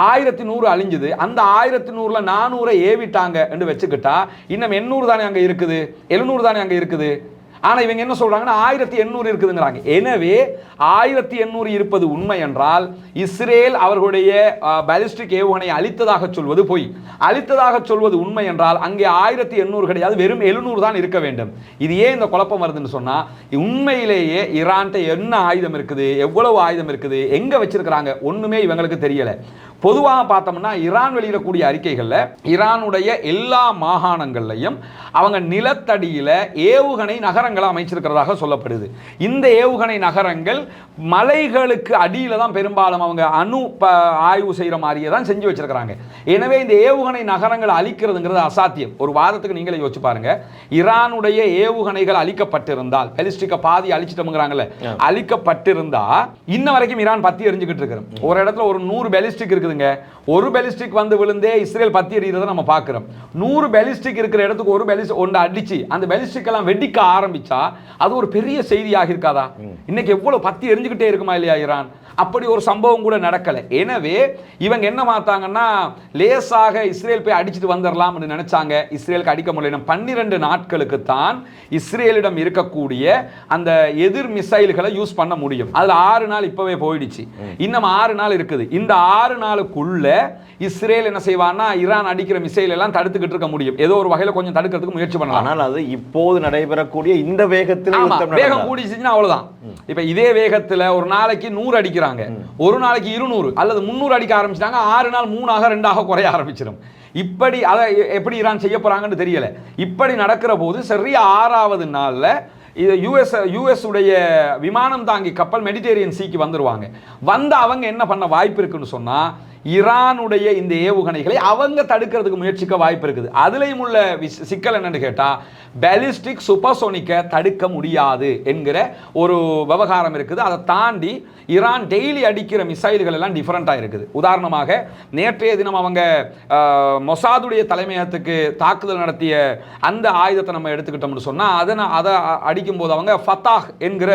1100 அழிஞ்சுது. அந்த 1100ல 400 ஏவிட்டாங்க என்று வச்சுக்கிட்டா இன்னும் 800 தானே அங்க இருக்குது, 700 தானே அங்க இருக்குது. ஆனா இவங்க என்ன சொல்றாங்கன்னா 1800 இருக்குதுங்கிறாங்க. எனவே 1800 இருப்பது உண்மை என்றால் இஸ்ரேல் அவர்களுடைய பாலிஸ்டிக் ஏவுகணை அழித்ததாக சொல்வது பொய். அழித்ததாக சொல்வது உண்மை என்றால் அங்கே 1800 கிடையாது, வெறும் 700 தான் இருக்க வேண்டும். இது ஏன் இந்த குழப்பம் வருதுன்னு சொன்னா, உண்மையிலேயே ஈரான்ட்ட என்ன ஆயுதம் இருக்குது, எவ்வளவு ஆயுதம் இருக்குது, எங்க வச்சிருக்கிறாங்க, ஒண்ணுமே இவங்களுக்கு தெரியல. பொதுவாக பார்த்தோம்னா ஈரான் வெளியிடக்கூடிய அறிக்கைகளில் ஈரானுடைய எல்லா மாகாணங்கள்லையும் அவங்க நிலத்தடியில் ஏவுகணை நகரங்களை அமைச்சிருக்கிறதாக சொல்லப்படுது. இந்த ஏவுகணை நகரங்கள் மலைகளுக்கு அடியில் தான் பெரும்பாலும் அவங்க ஆய்வு செய்கிற மாதிரியே தான் செஞ்சு வச்சிருக்கிறாங்க. எனவே இந்த ஏவுகணை நகரங்களை அழிக்கிறதுங்கிறது அசாத்தியம். ஒரு வாதத்துக்கு நீங்களே யோசிச்சு பாருங்க, ஈரானுடைய ஏவுகணைகள் அழிக்கப்பட்டிருந்தால், பாலிஸ்டிக்கை பாதி அழிச்சிட்டோம்ங்கிறாங்கல்ல, அழிக்கப்பட்டிருந்தா இன்ன வரைக்கும் ஈரான் பத்தி எரிஞ்சுக்கிட்டு இருக்கிறோம். ஒரு இடத்துல ஒரு 100 பாலிஸ்டிக் இருக்குதுங்க, ஒரு பாலிஸ்டிக் விழுந்தே இஸ்ரேல் பத்தி எறிகிறத நம்ம பார்க்கிறோம். 100 பாலிஸ்டிக் இருக்கிற இடத்துக்கு ஒரு பாலிஸ்டிக் ஒன்று அடிச்சு அந்த பாலிஸ்டிக் எல்லாம் வெடிக்க ஆரம்பிச்சா அது ஒரு பெரிய செய்தியாக இருக்காதா? இன்னைக்கு எவ்வளவு பத்தி எரிஞ்சுக்கிட்டே இருக்குமா இல்லையா ஈரான்? அப்படி ஒரு சம்பவம் கூட நடக்கல. எனவே இவங்க என்ன பார்த்தாங்கன்னா லேசாக இஸ்ரேல் போய் அடிச்சுட்டு வந்துடலாம்னு நினைச்சாங்க. இஸ்ரேலுக்கு அடிக்க முடியல. 12 நாட்களுக்கு தான் இஸ்ரேலிடம் இருக்கக்கூடிய அந்த எதிர் மிசைல்களை யூஸ் பண்ண முடியும். அதுல 6 நாள் இப்பவே போயிடுச்சு. இன்னும் 6 நாள் இருக்குது. இந்த 6 நாளுக்குள்ள இஸ்ரேல் என்ன செய்வான்னா ஈரான் அடிக்கிற மிசைல் எல்லாம் தடுத்துக்கிட்டு இருக்க முடியும். ஏதோ ஒரு வகையில கொஞ்சம் தடுக்கிறதுக்கு முயற்சி பண்ணலாம். ஆனால் அது இப்போது நடைபெறக்கூடிய இந்த வேகத்தில் வேகம் கூடிச்சுன்னா அவ்வளவுதான். இப்ப இதே வேகத்துல ஒரு நாளைக்கு 100 அடிக்கிறாங்க, ஒரு நாளைக்கு 200 அல்லது 300 அடிக்க ஆரம்பிச்சிட்டாங்க. 6 நாள் 3ஆக 2ஆக குறைய ஆரம்பிச்சிடும். இப்படி அதை எப்படி ஈரான் செய்ய போறாங்கன்னு தெரியல. இப்படி நடக்கிற போது சரியா 6ஆவது நாள்ல யுஎஸ் உடைய விமானம் தாங்கி கப்பல் மெடிட்டேரியன் சீக்கு வந்துருவாங்க. வந்து அவங்க என்ன பண்ண வாய்ப்பு இருக்குன்னு சொன்னா ஈரானுடைய இந்த ஏவுகணைகளை அவங்க தடுக்கிறதுக்கு முயற்சிக்க வாய்ப்பு இருக்குது. அதுலயும் உள்ள சிக்கல் என்னன்னு கேட்டா பாலிஸ்டிக் சூப்பர்சோனிக்க தடுக்க முடியாது என்கிற ஒரு விவகாரம் இருக்குது. அதை தாண்டி ஈரான் டெய்லி அடிக்கிற மிசைல்கள் எல்லாம் டிஃபரெண்டா இருக்குது. உதாரணமாக நேற்றைய தினம் அவங்க மொசாதுடைய தலைமையகத்துக்கு தாக்குதல் நடத்திய அந்த ஆயுதத்தை நம்ம எடுத்துக்கிட்டோம்னு சொன்னா அதை அடிக்கும் போது அவங்க ஃபத்தாஹ் என்கிற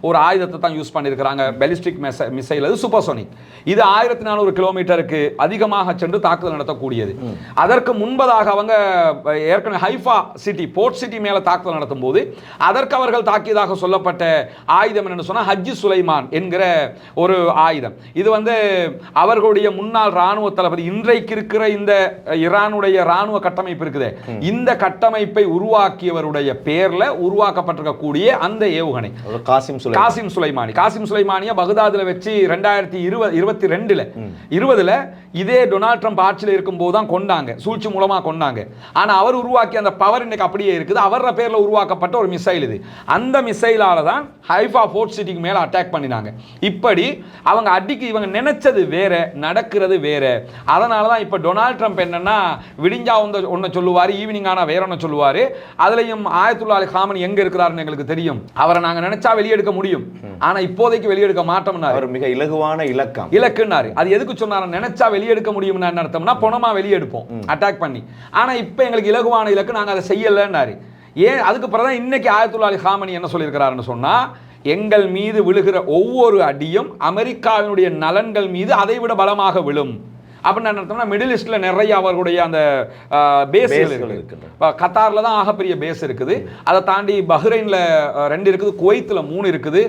ஒரு ஆயுதத்தை தான் யூஸ் பண்ணியிருக்கிறாங்க. பாலிஸ்டிக் மிசைல், அது சூப்பர்சோனிக். இது 1400 கிலோமீட்டருக்கு அதிகமாக சென்று தாக்குதல் நடத்தக்கூடியது. அதற்கு முன்பதாக அவங்க ஏற்கனவே ஹைஃபா சிட்டி, போர்ட் சிட்டி மேல தாக்குதல் நடத்தும் போது அதற்கு அவர்கள் தாக்கியதாக சொல்லப்பட்ட ஆயுதம் என்னன்னு சொன்னா ஹஜ்ஜி சுலைமான் என்கிற ஒரு ஆயுதம். இது அவர்களுடைய முன்னாள் ராணுவ தளபதி, இன்றைக்கு இருக்கிற இந்த ஈரானுடைய ராணுவ கட்டமைப்பு இருக்குது, இந்த கட்டமைப்பை உருவாக்கியவருடைய பேர்ல உருவாக்கப்பட்டிருக்கக்கூடிய அந்த ஏவுகணை காசிம் சுலைமானி. காசிம் சுலைமானியை பகதாதுல வச்சு 2022 இதே டொனால்ட் ட்ரம்ப் ஆட்சியில் இருக்கும் போது தான் கொண்டாங்க, சூழ்ச்சி மூலமா கொண்டாங்க. ஆனா அவர் உருவாக்கிய அந்த பவர் இன்னைக்கு அப்படியே இருக்குது. அவர பேர்ல உருவாக்கப்பட்ட ஒரு மிசைல் இது. அந்த மிசைலால தான் ஹைஃபா போர்ட் சிட்டிக்கு மேல அட்டாக் பண்ணினாங்க. இப்படி அவங்க அடிக்கு இவங்க நினைச்சது வேற, நடக்கிறது வேற. அதனால தான் இப்ப டொனால்ட் ட்ரம்ப் என்னன்னா விடிஞ்சா ஒன்ன சொல்லுவாரு, ஈவினிங் ஆனா வேற ஒன்னு சொல்லுவாரு. அதுலயும் ஆயத்துல்லா அலி காமனி எங்க இருக்கிறாருன்னு எங்களுக்கு தெரியும். அவரை நாங்க நினைச்சா வெளியெடுக்க முடியும், ஆனா இப்போதைக்கு வெளியெடுக்க மாட்டோம்னா மிக இலகுவான இலக்குன்னாரு. அது எதுக்கு சொன்னாரு? நினைச்சா வெளியெடுக்க முடியும்னு என்ன அர்த்தம்னா பணமா வெளியெடுப்போம் அட்டாக் பண்ணி. ஆனா இப்ப எங்களுக்கு இலகுவான இலக்கு, நாங்க அதை செய்யலன்னாரு. ஏன்? அதுக்கு பிறகு இன்னைக்கு ஆயத்துல்லா அலி காமனி என்ன சொல்லியிருக்கிறாருன்னு சொன்னா, எங்கள் மீது விழுகிற ஒவ்வொரு அடியும் அமெரிக்காவினுடைய நலன்கள் மீது அதை விட பலமாக விழும் அப்படின்னு அர்த்தம்னா மிடில் ஈஸ்ட்ல நிறைய அவர்களுடைய அந்த பேஸ்கள் இருக்குது. கத்தார்ல தான் ஆகப்பெரிய பேஸ் இருக்குது. அதை தாண்டி பஹ்ரைன்ல 2 இருக்குது, குவைத்தில் 3 இருக்குது,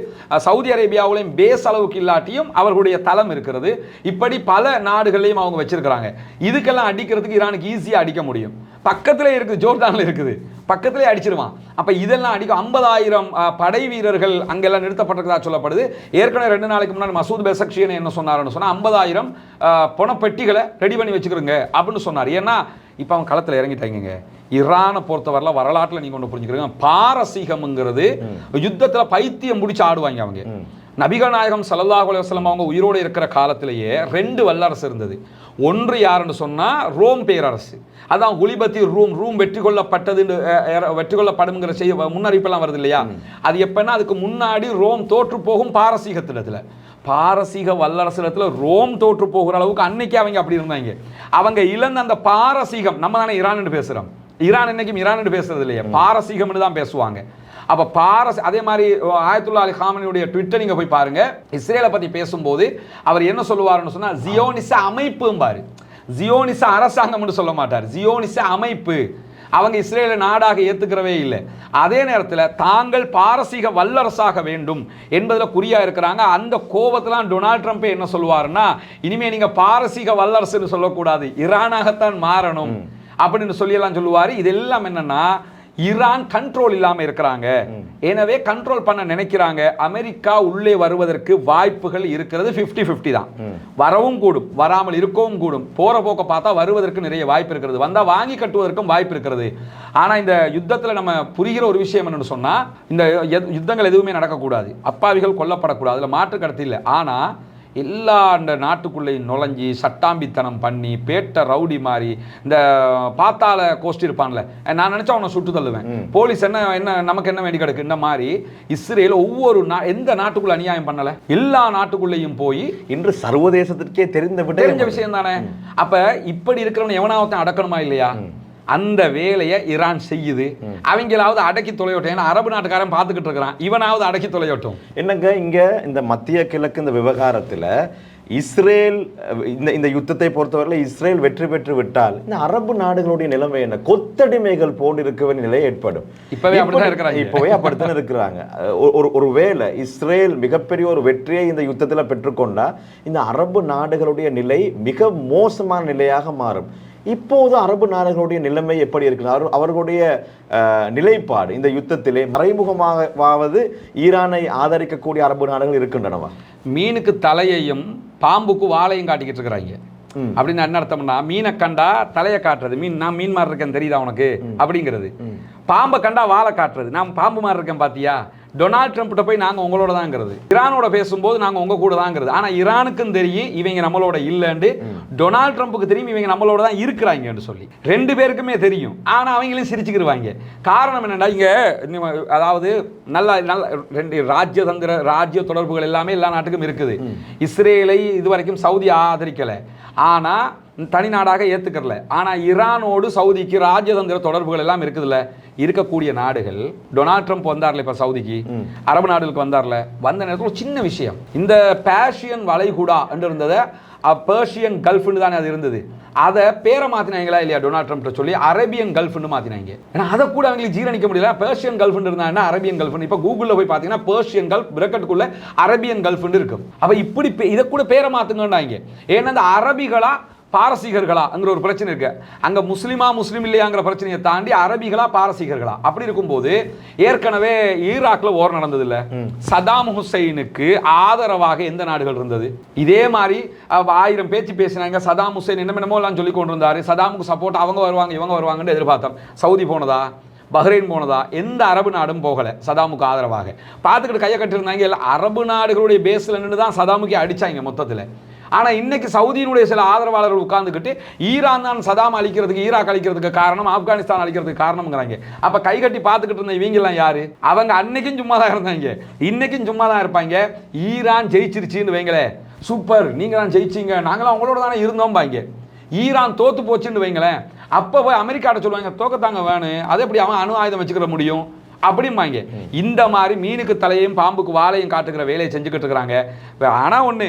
சவுதி அரேபியாவிலையும் பேஸ் அளவுக்கு இல்லாட்டியும் அவர்களுடைய தளம் இருக்கிறது. இப்படி பல நாடுகளையும் அவங்க வச்சிருக்கிறாங்க. இதுக்கெல்லாம் அடிக்கிறதுக்கு ஈரானுக்கு ஈஸியா அடிக்க முடியும். பக்கத்திலே இருக்குது, ஜோர்டான்ல இருக்குது, பக்கத்திலே அடிச்சிருவான். அப்ப இதெல்லாம் அடிக்கும். 50,000 படை வீரர்கள் அங்கெல்லாம் நிறுத்தப்பட்டிருக்கிறதா சொல்லப்படுது. ஏற்கனவே 2 நாளைக்கு முன்னாடி மசூத் பெசக்ஷியன் என்ன சொன்னாருன்னு சொன்னா 50,000 பணப்பெட்டிகளை ரெடி பண்ணி வச்சுக்கிறோங்க அப்படின்னு சொன்னார். ஏன்னா இப்ப அவங்க களத்துல இறங்கிட்டாங்க. ஈரானை பொறுத்தவரை வரலாற்றுல நீங்க ஒன்று புரிஞ்சுக்கிறீங்க, பாரசீகம்ங்கிறது யுத்தத்துல பைத்தியம் முடிச்சு ஆடுவாங்க அவங்க. நபிகள் நாயகம் ஸல்லல்லாஹு அலைஹி வஸல்லம் அவங்க உயிரோடு இருக்கிற காலத்திலேயே 2 வல்லரசு இருந்தது. ஒன்று யாருன்னு சொன்னா ரோம் பேரரசு. அதான் குலிபத்தி ரூம் வெற்றி கொள்ளப்படுங்கிற செய்ய முன்னறிவிப்பெல்லாம் வருது இல்லையா? அது எப்பன்னா அதுக்கு முன்னாடி ரோம் தோற்று போகும் பாரசீகத்திடத்துல. பாரசீக வல்லரசிடத்துல ரோம் தோற்று போகிற அளவுக்கு அன்னைக்கு அவங்க அப்படி இருந்தாங்க. அவங்க இழந்த அந்த பாரசீகம், நம்ம தானே ஈரான் பேசுறோம், ஈரான் இன்னைக்கும் ஈரான் பேசுறது இல்லையா, பாரசீகம் தான் பேசுவாங்க. அப்ப அதே மாதிரி ஆயத்துல்லா அலி காமனியுடைய ட்விட்டர் நீங்க போய் பாருங்க. இஸ்ரேலை பத்தி பேசும்போது அவர் என்ன சொல்லுவாருன்னு சொன்னா ஜியோனிச அமைப்பும்பாரு. ஜியோனிச அரசாங்கம்னு சொல்ல மாட்டார், ஜியோனிச அமைப்பு. அவங்க இஸ்ரேலை நாடாக ஏத்துக்கிறவே இல்லை. அதே நேரத்தில் தாங்கள் பாரசீக வல்லரசாக வேண்டும் என்பதில் குறியா இருக்கிறாங்க. அந்த கோபத்திலாம் டொனால்ட் ட்ரம்ப் என்ன சொல்லுவாருன்னா, இனிமே நீங்க பாரசீக வல்லரசுன்னு சொல்லக்கூடாது, ஈரானாகத்தான் மாறணும் அப்படின்னு சொல்லி சொல்லுவாரு. இதெல்லாம் என்னன்னா ஈரான் கண்ட்ரோல் இல்லாம இருக்கிறாங்க, எனவே கண்ட்ரோல் பண்ண நினைக்கிறாங்க. அமெரிக்கா உள்ளே வருவதற்கு வாய்ப்புகள் இருக்கிறது 50-50 தான். வரவும் கூடும், வராமல் இருக்கவும் கூடும். போற போக்க பார்த்தா வருவதற்கு நிறைய வாய்ப்பு இருக்கிறது, வந்தா வாங்கி கட்டுவதற்கும் வாய்ப்பு இருக்கிறது. ஆனா இந்த யுத்தத்துல நம்ம புரிகிற ஒரு விஷயம் என்னன்னு சொன்னா, இந்த யுத்தங்கள் எதுவுமே நடக்கக்கூடாது, அப்பாவிகள் கொல்லப்படக்கூடாது, அதுல மாற்று கருத்து இல்லை. ஆனா எல்லா அந்த நாட்டுக்குள்ளேயும் நுழைஞ்சி சட்டாம்பித்தனம் பண்ணி பேட்ட ரவுடி மாதிரி இந்த பாத்தாள கோஷ்டி இருப்பான்ல, நான் நினைச்சா உன்னை சுட்டு தள்ளுவேன், போலீஸ் என்ன நமக்கு என்ன வேண்டி கிடக்கு, இந்த மாதிரி இஸ்ரேல் ஒவ்வொரு எந்த நாட்டுக்குள்ள அநியாயம் பண்ணல, எல்லா நாட்டுக்குள்ளேயும் போய் இன்று சர்வதேசத்திற்கே தெரிஞ்ச விஷயம் தானே. அப்ப இப்படி இருக்கிறவன் எவனாவத்தான் அடக்கணுமா இல்லையா? அந்த வேலையை ஈரான் செய்யுது. அவங்களாவது அடக்கி தொலையோட்டும். ஏன்னா அரபு நாட்டுக்காரன் பார்த்துக்கிட்டு இருக்கிறான், இவனாவது அடக்கி தொலையோட்டும். என்னங்க இங்க இந்த மத்திய கிழக்கு இந்த விவகாரத்துல இஸ்ரேல் இந்த யுத்தத்தை பொறுத்தவரை இஸ்ரேல் வெற்றி பெற்று விட்டால் இந்த அரபு நாடுகளுடைய நிலைமை என்ன? கொத்தடிமைகள் போல் இருக்க வேண்டிய நிலை ஏற்படும். இப்பவே அப்படித்தான் இருக்கிறாங்க. ஒரு வேளை இஸ்ரேல் மிகப்பெரிய ஒரு வெற்றியை இந்த யுத்தத்தில் பெற்றுக்கொண்டா இந்த அரபு நாடுகளுடைய நிலை மிக மோசமான நிலையாக மாறும். இப்போது அரபு நாடுகளுடைய நிலைமை எப்படி இருக்கு? அவர்களுடைய நிலைப்பாடு இந்த யுத்தத்திலே மறைமுகமாவது ஈரானை ஆதரிக்கக்கூடிய அரபு நாடுகள் இருக்கின்றனவா? மீனுக்கு தலையையும் பாம்புக்கு வாழையும் காட்டிக்கிட்டு இருக்கிறாங்க. அப்படின்னு என்ன அர்த்தம்னா, மீனை கண்டா தலையை காட்டுறது, மீன் நான் மீன் மாதிரி இருக்கேன் தெரியுதா உனக்கு அப்படிங்கிறது. பாம்பை கண்டா வாழை காட்டுறது, நான் பாம்பு மாதிரி இருக்கேன் பாத்தியா. டொனால்ட் ட்ரம்ப்கிட்ட போய் நாங்கள் உங்களோட தாங்கிறது, ஈரானோட பேசும்போது நாங்கள் உங்க கூட தாங்கிறது. ஆனால் ஈரானுக்கும் தெரியும் இவங்க நம்மளோட இல்லைன்னு, டொனால்ட் ட்ரம்ப்புக்கு தெரியும் இவங்க நம்மளோட தான் இருக்கிறாங்கன்னு சொல்லி. ரெண்டு பேருக்குமே தெரியும். ஆனால் அவங்களையும் சிரிச்சுக்கிடுவாங்க. காரணம் என்னென்னா, இங்கே அதாவது நல்ல ரெண்டு ராஜ்ய தொடர்புகள் எல்லாமே எல்லா நாட்டுக்கும் இருக்குது. இஸ்ரேலை இதுவரைக்கும் சவுதி ஆதரிக்கலை, ஆனால் தனி நாடாக ஏற்றுக்கறல. ஆனால் ஈரானோடு சவுதிக்கு ராஜதந்திர தொடர்புகள் எல்லாம் இருக்குதுல்ல. இருக்கக்கூடிய நாடுகள், டொனால்ட் ட்ரம்ப் வந்தார்ல இப்போ சவுதிக்கு, அரபு நாடுகளுக்கு வந்தார்ல, வந்த நேரத்தில் ஒரு சின்ன விஷயம், இந்த பேர்ஷியன் வளைகுடா என்று இருந்ததை பேர்ஷியன் கல்ஃப்னு தானே அது இருந்தது, அதை பேரை மாற்றினாங்களா இல்லையா டொனால்ட் ட்ரம்ப் சொல்லி, அரேபியன் கல்ஃப்னு மாற்றினாங்க. ஏன்னா அதை கூட அவங்களுக்கு ஜீரணிக்க முடியல. பேர்ஷியன் கல்ஃப்னு இருந்தாங்கன்னா அரேபியன் கல்ஃப்னு, இப்போ கூகுளில் போய் பார்த்தீங்கன்னா பேர்ஷியன் கல்ஃப் பிரக்கெட்டுக்குள்ள அரேபியன் கல்ஃப்னு இருக்கும். அப்போ இப்படி இதை கூட பேரை மாற்றுங்கன்னாங்க. ஏன்னா இந்த அரபிகளா பாரசீகர்களாங்கிற ஒரு பிரச்சனை இருக்கு. அங்க முஸ்லிம் இல்லையாங்கிற பிரச்சனையை தாண்டி அரபிகளா பாரசீகர்களா அப்படி இருக்கும்போது, ஏற்கனவே ஈராக்ல ஓர் நடந்தது இல்ல, சதாம் ஹுசைனுக்கு ஆதரவாக எந்த நாடுகள் இருந்தது? இதே மாதிரி 1000 பேச்சு பேசினாங்க. சதாம் ஹுசைன் என்னமோ எல்லாம் சொல்லி கொண்டு இருந்தாரு. சதாமுக்கு சப்போர்ட் அவங்க வருவாங்க இவங்க வருவாங்கன்னு எதிர்பார்த்தோம். சவுதி போனதா, பஹ்ரைன் போனதா? எந்த அரபு நாடும் போகல சதாமுக்கு ஆதரவாக. பார்த்துக்கிட்டு கையை கட்டிருந்தாங்க. எல்லாம் அரபு நாடுகளுடைய பேஸ்ல நின்று தான் சதாமுக்கு அடிச்சாங்க மொத்தத்தில். ஆனால் இன்னைக்கு சவுதியினுடைய சில ஆதரவாளர்கள் உட்கார்ந்துக்கிட்டு ஈரான் தான் சதாம் அழிக்கிறதுக்கு, ஈராக் அழிக்கிறதுக்கு காரணம், ஆப்கானிஸ்தான் அழிக்கிறதுக்கு காரணம்ங்கிறாங்க. அப்ப கை கட்டி பார்த்துக்கிட்டு இருந்த இவங்க எல்லாம் யாரு? அவங்க அன்னைக்கும் சும்மா தான் இருந்தாங்க, இன்னைக்கும் சும்மா தான் இருப்பாங்க. ஈரான் ஜெயிச்சிருச்சுன்னு வைங்களேன், சூப்பர் நீங்க தான் ஜெயிச்சிங்க, நாங்களாம் அவங்களோட தானே இருந்தோம் பாங்க. ஈரான் தோத்து போச்சுன்னு வைங்களேன், அப்போ போய் அமெரிக்காட்ட சொல்லுவாங்க தோக்கத்தாங்க வேணும், அதை எப்படி அவன் அணு ஆயுதம் வச்சுக்கிற முடியும் அப்படிம்பாங்க. இந்த மாதிரி மீனுக்கு தலையையும் பாம்புக்கு வாழையும் காட்டுகிற வேலையை செஞ்சுக்கிட்டு இருக்கிறாங்க. ஆனால் ஒன்று,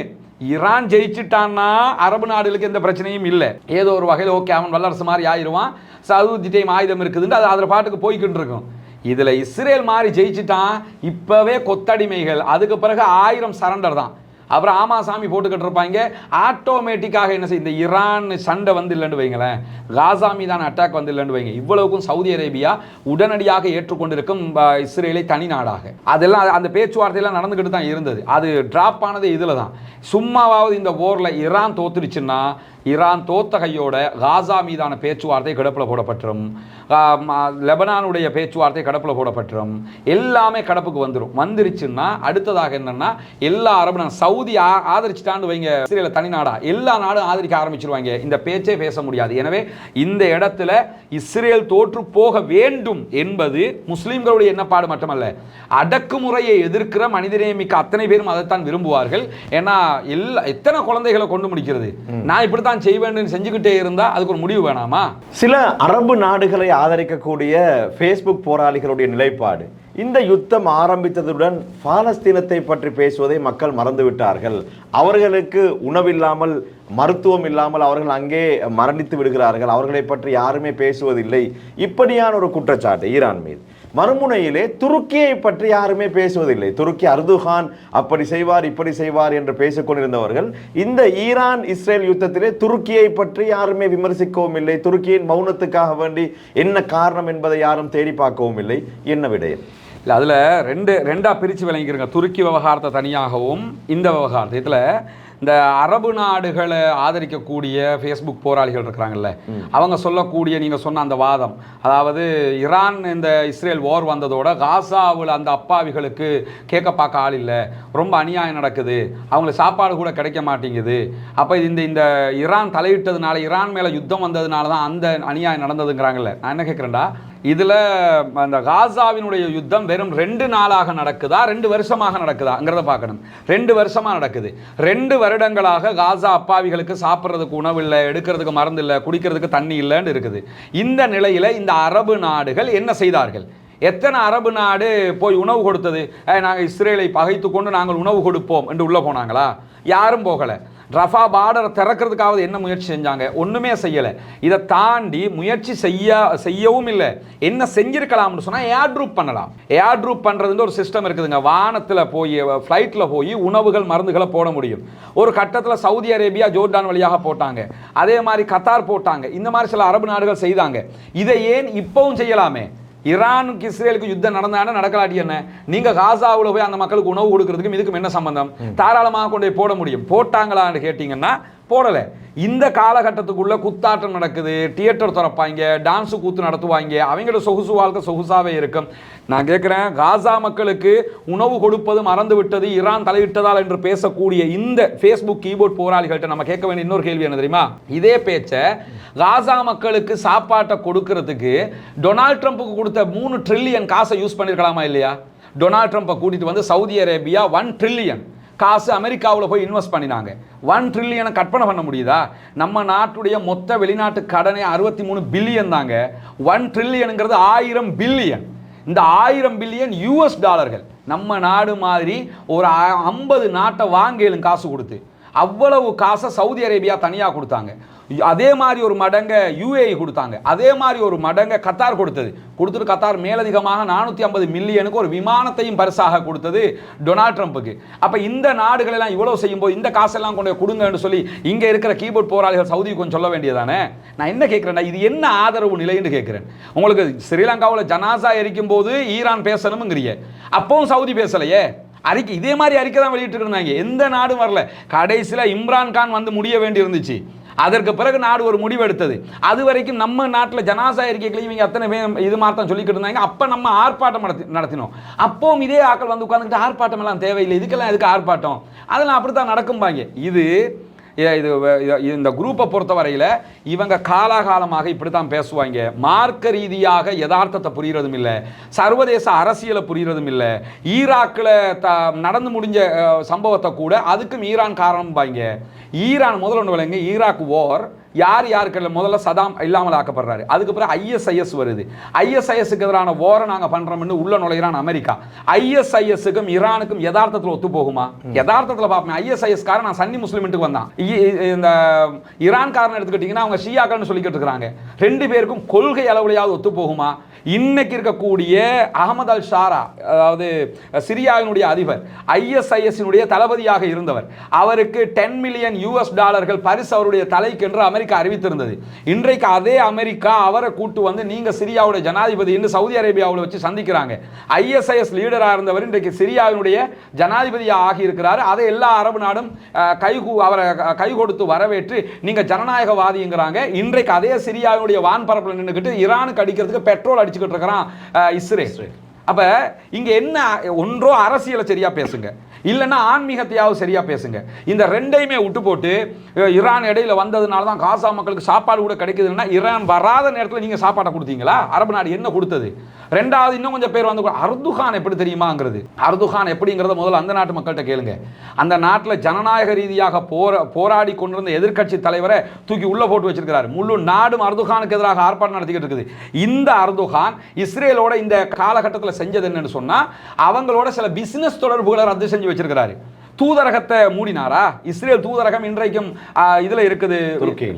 ஈரான் ஜெயிச்சுட்டான்னா அரபு நாடுகளுக்கு எந்த பிரச்சனையும் இல்லை. ஏதோ ஒரு வகையில் ஓகே, அவன் வல்லரசு மாதிரி ஆயிடுவான், சவுதி டைம் ஆயுதம் இருக்குதுன்னு அது அதில் பாட்டுக்கு போய்கிட்டு இருக்கும். இதில் இஸ்ரேல் மாதிரி ஜெயிச்சுட்டான், இப்போவே கொத்தடிமைகள், அதுக்கு பிறகு 1000 சரண்டர் தான். அப்புறம் ஆமா சாமி போட்டுக்கிட்டு இருப்பாங்க. ஆட்டோமேட்டிக்காக என்ன செய்ய, இந்த ஈரான் சண்டை வந்து இல்லைன்னு வைங்களேன், காசா மீதான அட்டாக் வந்து இல்லைன்னு வைங்க, இவ்வளவுக்கும் சவுதி அரேபியா உடனடியாக ஏற்றுக்கொண்டிருக்கும் இஸ்ரேலை தனி நாடாக. அதெல்லாம் அந்த பேச்சுவார்த்தையெல்லாம் நடந்துக்கிட்டு தான் இருந்தது. அது டிராப் ஆனது இதில் தான். சும்மாவாவது இந்த போரில் ஈரான் தோத்துருச்சுன்னா, ஈரான் தோத்த கையோட காசா மீதான பேச்சுவார்த்தை கிடப்பில் போடப்பட்டுரும், லெபனானுடைய பேச்சுவார்த்தை கடப்பில் போடப்பட்டுரும், எல்லாமே கடப்புக்கு வந்துடும். வந்துருச்சுன்னா அடுத்ததாக என்னன்னா, எல்லா அரபு சவுதி ஆதரிச்சுட்டான்னு வைங்க இஸ்ரேல தனி நாடா, எல்லா நாடும் ஆதரிக்க ஆரம்பிச்சிருவாங்க. இந்த பேச்சே பேச முடியாது. எனவே இந்த இடத்துல இஸ்ரேல் தோற்று போக வேண்டும் என்பது முஸ்லிம்களுடைய எண்ணப்பாடு மட்டுமல்ல, அடக்குமுறையை எதிர்க்கிற மனிதநேயமிக்க அத்தனை பேரும் அதைத்தான் விரும்புவார்கள். ஏன்னா எத்தனை குழந்தைகளை கொண்டு முடிக்கிறது, நான் இப்படித்தான் செய்வேன் செஞ்சுக்கிட்டே இருந்தா அதுக்கு ஒரு முடிவு வேணாமா? சில அரபு நாடுகளை ஆதரிக்கக்கூடிய ஃபேஸ்புக் போராளிகளுடைய நிலைப்பாடு, இந்த யுத்தம் ஆரம்பித்ததுடன் பாலஸ்தீனத்தை பற்றி பேசுவதை மக்கள் மறந்துவிட்டார்கள், அவர்களுக்கு உணவில்லாமல் மருத்துவம் இல்லாமல் அவர்கள் அங்கே மரணித்து விடுகிறார்கள், அவர்களை பற்றி யாருமே பேசுவதில்லை, இப்படியான ஒரு குற்றச்சாட்டு ஈரான் மீது. மறுமுனையிலே துருக்கியை பற்றி யாருமே பேசுவதில்லை. துருக்கி அர்துகான் அப்படி செய்வார் இப்படி செய்வார் என்று பேசிக்கொண்டிருந்தவர்கள் இந்த ஈரான் இஸ்ரேல் யுத்தத்திலே துருக்கியை பற்றி யாருமே விமர்சிக்கவும் இல்லை. துருக்கியின் மௌனத்துக்காக வேண்டி என்ன காரணம் என்பதை யாரும் தேடி பார்க்கவும் இல்லை. என்ன விடயம்? இல்லை, அதில் ரெண்டா பிரித்து விளங்கிக்கிறங்க. துருக்கி விவகாரத்தை தனியாகவும் இந்த விவகாரத்தை. இதில் இந்த அரபு நாடுகளை ஆதரிக்கக்கூடிய ஃபேஸ்புக் போராளிகள் இருக்கிறாங்கல்ல, அவங்க சொல்லக்கூடிய நீங்கள் சொன்ன அந்த வாதம், அதாவது ஈரான் இந்த இஸ்ரேல் வார் வந்ததோட காசாவில் அந்த அப்பாவிகளுக்கு கேட்க பார்க்க ஆள் இல்லை, ரொம்ப அநியாயம் நடக்குது, அவங்களுக்கு சாப்பாடு கூட கிடைக்க மாட்டேங்குது, அப்போ இந்த ஈரான் தலையிட்டதுனால, ஈரான் மேலே யுத்தம் வந்ததுனால தான் அந்த அநியாயம் நடந்ததுங்கிறாங்கல்ல. நான் என்ன கேட்குறேன்டா, இதுல அந்த காசாவினுடைய யுத்தம் வெறும் 2 நாளாக நடக்குதா 2 வருஷமாக நடக்குதாங்கிறத பார்க்கணும். 2 வருஷமா நடக்குது. 2 வருடங்களாக காசா அப்பாவிகளுக்கு சாப்பிட்றதுக்கு உணவு இல்லை, எடுக்கிறதுக்கு மருந்து இல்லை, குடிக்கிறதுக்கு தண்ணி இல்லைன்னு இருக்குது. இந்த நிலையில இந்த அரபு நாடுகள் என்ன செய்தார்கள்? எத்தனை அரபு நாடு போய் உணவு கொடுத்தது? நாங்கள் இஸ்ரேலை பகைத்து கொண்டு நாங்கள் உணவு கொடுப்போம் என்று உள்ள போனாங்களா? யாரும் போகலை. ரஃபா பார்டரை திறக்கிறதுக்காவது என்ன முயற்சி செஞ்சாங்க? ஒன்றுமே செய்யலை. இதை தாண்டி முயற்சி செய்யவும் இல்லை. என்ன செஞ்சிருக்கலாம்னு சொன்னால் ஏர் ட்ரூப் பண்ணலாம். ஏர் ட்ரூப் பண்ணுறதுன்னு ஒரு சிஸ்டம் இருக்குதுங்க. வானத்தில் போய் ஃப்ளைட்டில் போய் உணவுகள் மருந்துகளை போட முடியும். ஒரு கட்டத்தில் சவுதி அரேபியா ஜோர்டான் வழியாக போட்டாங்க. அதே மாதிரி கத்தார் போட்டாங்க. இந்த மாதிரி சில அரபு நாடுகள் செய்தாங்க. இதை ஏன் இப்பவும் செய்யலாமே? ஈரானுக்கு இஸ்ரேலுக்கு யுத்தம் நடந்தானே நடக்கலாட்டி என்ன? நீங்க காசாவில் போய் அந்த மக்களுக்கு உணவு கொடுக்கறதுக்கும் இதுக்கும் என்ன சம்பந்தம்? தாராளமாக கொண்டு போய் போட முடியும். போட்டாங்களான்னு கேட்டீங்கன்னா போடலை. இந்த காலகட்டத்துக்குள்ள குத்தாட்டம் நடக்குது, தியேட்டர் திறப்பாங்க, டான்ஸு கூத்து நடத்துவாங்க. அவங்களோட சொகுசு வாழ்க்கை சொகுசாவே இருக்கும். நான் கேட்குறேன், காசா மக்களுக்கு உணவு கொடுப்பது மறந்து விட்டது ஈரான் தலையிட்டதால் என்று பேசக்கூடிய இந்த ஃபேஸ்புக் கீபோர்ட் போராளிகள்கிட்ட நம்ம கேட்க வேண்டிய இன்னொரு கேள்வி என்ன தெரியுமா? இதே பேச்சை காசா மக்களுக்கு சாப்பாட்டை கொடுக்கறதுக்கு டொனால்ட் ட்ரம்ப்புக்கு கொடுத்த 3 ட்ரில்லியன் காசை யூஸ் பண்ணியிருக்கலாமா இல்லையா? டொனால்ட் ட்ரம்ப்பை கூட்டிட்டு வந்து சவுதி அரேபியா 1 ட்ரில்லியன் காசு அமெரிக்காவில் போய் இன்வெஸ்ட் பண்ணினாங்க. 1 ட்ரில்லியனை கற்பனை பண்ண முடியுதா? நம்ம நாட்டுடைய மொத்த வெளிநாட்டு கடனே 63 பில்லியன் தாங்க. 1 ட்ரில்லியனுங்கிறது 1000 பில்லியன். இந்த 1000 பில்லியன் US டாலர்கள். நம்ம நாடு மாதிரி ஒரு 50 நாட்டை வாங்கலும் காசு கொடுத்து அவ்வளவு காசை சவுதி அரேபியா தனியாக கொடுத்தாங்க. அதே மாதிரி ஒரு மடங்க UAE கொடுத்தாங்க. அதே மாதிரி ஒரு மடங்க கத்தார் கொடுத்துட்டு கத்தார் மேலதிகமாக 450 மில்லியனுக்கு ஒரு விமானத்தையும் பரிசாக கொடுத்தது டொனால்ட் ட்ரம்ப்புக்கு. அப்ப இந்த நாடுகள் எல்லாம் இவ்வளவு செய்யும் போது இந்த காசெல்லாம் கொண்டு கொடுங்கன்னு சொல்லி இங்க இருக்கிற கீபோர்ட் போராளிகள் சவுதிக்கு கொஞ்சம் சொல்ல வேண்டியதானே? நான் என்ன கேட்கிறேன், இது என்ன ஆதரவு நிலைன்னு கேட்கிறேன். உங்களுக்கு ஸ்ரீலங்காவில் ஜனாசா எரிக்கும் போது ஈரான் பேசணும்ங்கிறீங்க, அப்பவும் சவுதி பேசலையே. அறிக்கை இதே மாதிரி அறிக்கை தான் வெளியிட்டு இருந்தாங்க. எந்த நாடும் வரல. கடைசியில் இம்ரான்கான் வந்து முடிய வேண்டி இருந்துச்சு. அதற்கு பிறகு நாடு ஒரு முடிவு எடுத்தது. அது வரைக்கும் நம்ம நாட்டில் ஜனாசா அறிக்கைகளையும் இவங்க அத்தனை இது மாதிரி தான் சொல்லிக்கிட்டு இருந்தாங்க. அப்போ நம்ம ஆர்ப்பாட்டம் நடத்தினோம். அப்பவும் இதே ஆக்கள் வந்து உட்காந்துக்கிட்டு ஆர்ப்பாட்டம் எல்லாம் தேவையில்லை, இதுக்கெல்லாம் எதுக்கு ஆர்ப்பாட்டம், அதெல்லாம் அப்படித்தான் நடக்கும்பாங்க. இந்த குரூப்பை பொறுத்தவரையில் இவங்க காலாகாலமாக இப்படித்தான் பேசுவாங்க. மார்க்க ரீதியாக யதார்த்தத்தை புரிகிறதும் இல்லை, சர்வதேச அரசியலை புரிகிறதும் இல்லை. ஈராக்கில் நடந்து முடிஞ்ச சம்பவத்தை கூட அதுக்கும் ஈரான் காரணம் பாங்க. ஈரான் முதல்ல ஒன்று விளங்க, ஈராக் வார் யாருக்கு முதல்ல சதாம் இல்லாமல் ஆக்கப்படுறாரு. அதுக்கு பிறகு ISIS வருது. ISISக்கு எதிரான வாரை நாங்கள் பண்றோம்னு உள்ள நுழைகிறான் அமெரிக்கா. ISISக்கும் ஈரானுக்கும் யதார்த்தத்தில் ஒத்து போகுமா? யதார்த்தத்தில் பார்ப்பேன். ISIS காரன் நான் சன்னி முஸ்லிம்ட்டுக்கு வந்தான். இந்த ஈரான் காரன் எடுத்துக்கிட்டீங்கன்னா அவங்க ஷியாக்கள்னு சொல்லிக்கிட்டு இருக்கிறாங்க. 2 பேருக்கும் கொள்கை அளவுலையாவது ஒத்து போகுமா? இன்னைக்கு இருக்கக்கூடிய அகமது அல் ஷாரா, அதாவது சிரியாவினுடைய அதிபர், ISISனுடைய தளபதியாக இருந்தவர், அவருக்கு $10 மில்லியன் பரிசு அவருடைய தலைக்கு என்று அமெரிக்கா அறிவித்திருந்தது. இன்றைக்கு அதே அமெரிக்கா அவரை கூட்டு வந்து நீங்க சிரியாவுடைய ஜனாதிபதி என்று சவுதி அரேபியாவில் வச்சு சந்திக்கிறாங்க. ISIS லீடராக இருந்தவர் இன்றைக்கு சிரியாவினுடைய ஜனாதிபதியாக ஆகி இருக்கிறார். அதை எல்லா அரபு நாடும் அவரை கை கொடுத்து வரவேற்று நீங்க ஜனநாயகவாதிங்கிறாங்க. இன்றைக்கு அதே சிரியாவினுடைய வான்பரப்பில் நின்றுக்கிட்டு ஈரானுக்கு அடிக்கிறதுக்கு பெட்ரோல் அடிச்சுக்கிட்டு இருக்கிறான் இஸ்ரேல். அப்ப இங்க என்ன, ஒன்றோ அரசியலை சரியா பேசுங்க, இல்லைன்னா ஆன்மீகத்தையாவது சரியா பேசுங்க. இந்த ரெண்டையுமே விட்டு போட்டு ஈரான் இடையில வந்ததுனால தான் காசா மக்களுக்கு சாப்பாடு கூட கிடைக்குதுன்னா, ஈரான் வராத நேரத்தில் நீங்க சாப்பாடை கொடுத்தீங்களா? அரபு நாடு என்ன கொடுத்தது? ரெண்டாவது, இன்னும் கொஞ்சம் பேர் வந்து அர்துகான் எப்படி தெரியுமாங்கிறது. அர்துகான் எப்படிங்கிறத முதல்ல அந்த நாட்டு மக்கள்கிட்ட கேளுங்க. அந்த நாட்டில் ஜனநாயக ரீதியாக போராடி கொண்டிருந்த எதிர்கட்சி தலைவரை தூக்கி உள்ள போட்டு வச்சிருக்கிறார். முழு நாடும் அர்துகானுக்கு எதிராக ஆர்ப்பாட்டம் நடத்திக்கிட்டு இருக்குது. இந்த அர்துகான் இஸ்ரேலோட இந்த காலகட்டத்தில் செஞ்சது என்னன்னு சொன்னா, அவங்களோட சில பிசினஸ் தொடர்புகளை ரத்து செஞ்சு வச்சிருக்கிறாரு. தூதரகத்தை மூடினாரா? இஸ்ரேல் தூதரகம் இன்றைக்கும் இதுல இருக்குது,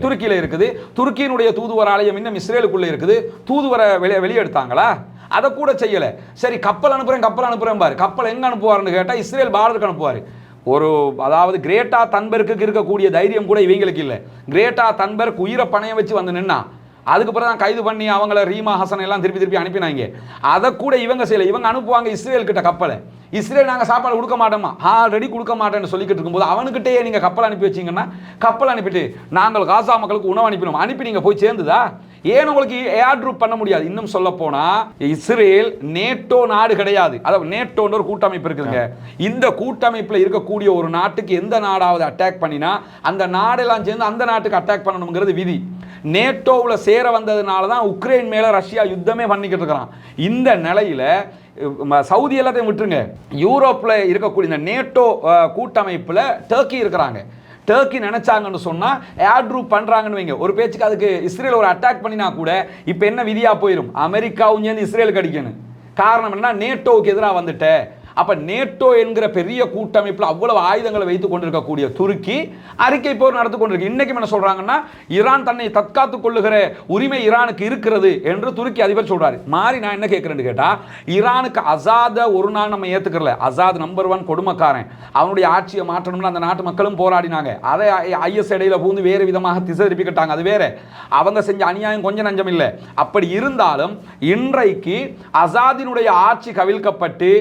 துருக்கியில இருக்குது. துருக்கியினுடைய தூதுவர் ஆலயம் இன்னும் இஸ்ரேலுக்குள்ள இருக்குது. தூதுவரை வெளியெடுத்தாங்களா? அதை கூட செய்யல. சரி, கப்பல் அனுப்புறேன் பாரு. கப்பல் எங்க அனுப்புவாருன்னு கேட்டா இஸ்ரேல் பார்டருக்கு அனுப்புவாரு. அதாவது கிரேட்டா தன்பெர்க்கு இருக்கக்கூடிய தைரியம் கூட இவங்களுக்கு இல்லை. கிரேட்டா தன்பெர்க் உயிரை பணைய வச்சு வந்து நின்னா, அதுக்கு பிறகு தான் கைது பண்ணி அவங்கள ரீமா ஹசன் எல்லாம் திருப்பி அனுப்பினாங்க. அதை கூட இவங்க செய்யல. இவங்க அனுப்புவாங்க இஸ்ரேல் கிட்ட கப்பலை. இஸ்ரேல் நாங்கள் சாப்பாடு கொடுக்க மாட்டோமா, ஆல்ரெடி கொடுக்க மாட்டேன்னு சொல்லிக்கிட்டு இருக்கும்போது அவனுக்கிட்டே நீங்கள் கப்பல் அனுப்பி வச்சிங்கன்னா, கப்பல் அனுப்பிட்டு நாங்கள் காசா மக்களுக்கு உணவு அனுப்பி நீங்கள் போய் சேர்ந்துதா? ஏன் உங்களுக்கு ஏர் ட்ரூப் பண்ண முடியாது? இன்னும் சொல்ல போனா இஸ்ரேல் நேட்டோ நாடு கிடையாது. அதாவது நேட்டோன்ற ஒரு கூட்டமைப்பு இருக்குதுங்க. இந்த கூட்டமைப்பில் இருக்கக்கூடிய ஒரு நாட்டுக்கு எந்த நாடாவது அட்டாக் பண்ணினா அந்த நாடெல்லாம் சேர்ந்து அந்த நாட்டுக்கு அட்டாக் பண்ணணுங்கிறது விதி. நேட்டோவில் சேர வந்ததுனால தான் உக்ரைன் மேலே ரஷ்யா யுத்தமே பண்ணிக்கிட்டு இருக்கிறான். இந்த நிலையில் சவுதி எல்லாத்தையும் விட்டுருங்க, யூரோப்பில் இருக்கக்கூடிய இந்த நேட்டோ கூட்டமைப்பில் டர்க்கி இருக்கிறாங்க. டர்க்கி நினைச்சாங்கன்னு சொன்னா ஏர் ட்ரூப் பண்றாங்கன்னு வைங்க, ஒரு பேச்சுக்கு அதுக்கு இஸ்ரேல் ஒரு அட்டாக் பண்ணினா கூட இப்போ என்ன விதியா போயிடும், அமெரிக்காவும் சேர்ந்து இஸ்ரேலுக்கு அடிக்கணும். காரணம் என்ன, நேட்டோவுக்கு எதிராக வந்துட்ட. அப்ப நேட்டோ என்கிற பெரிய கூட்டமைப்பில் அவ்வளவு ஆயுதங்களை வைத்துக் கொண்டிருக்கக்கூடிய துருக்கி அறிக்கை போர் நடத்தி கொண்டிருக்கு. இன்னைக்கு என்ன சொல்றாங்கன்னா, ஈரான் தன்னை தற்காத்துக் கொள்ளுகிற உரிமை ஈரானுக்கு இருக்கிறது என்று துருக்கி அதிபர் சொல்றாரு. மாறி நான் என்ன கேட்கிறேன்னு கேட்டா, ஈரானுக்கு அசாத ஒரு நாள் நம்ம ஏத்துக்கல. அசாத் நம்பர் 1 கொடுமைக்காரன். அவனுடைய ஆட்சியை மாற்றணும்னு அந்த நாட்டு மக்களும் போராடினாங்க. அதை ஐஎஸ் இடையில பூந்து வேறு விதமாக திசை திருப்பிக்கிட்டாங்க. அது வேற, அவங்க செஞ்ச அநியாயம் கொஞ்சம் நஞ்சம் இல்லை. அப்படி இருந்தாலும் இன்றைக்கு அசாதினுடைய ஆட்சி கவிழ்க்கப்பட்டு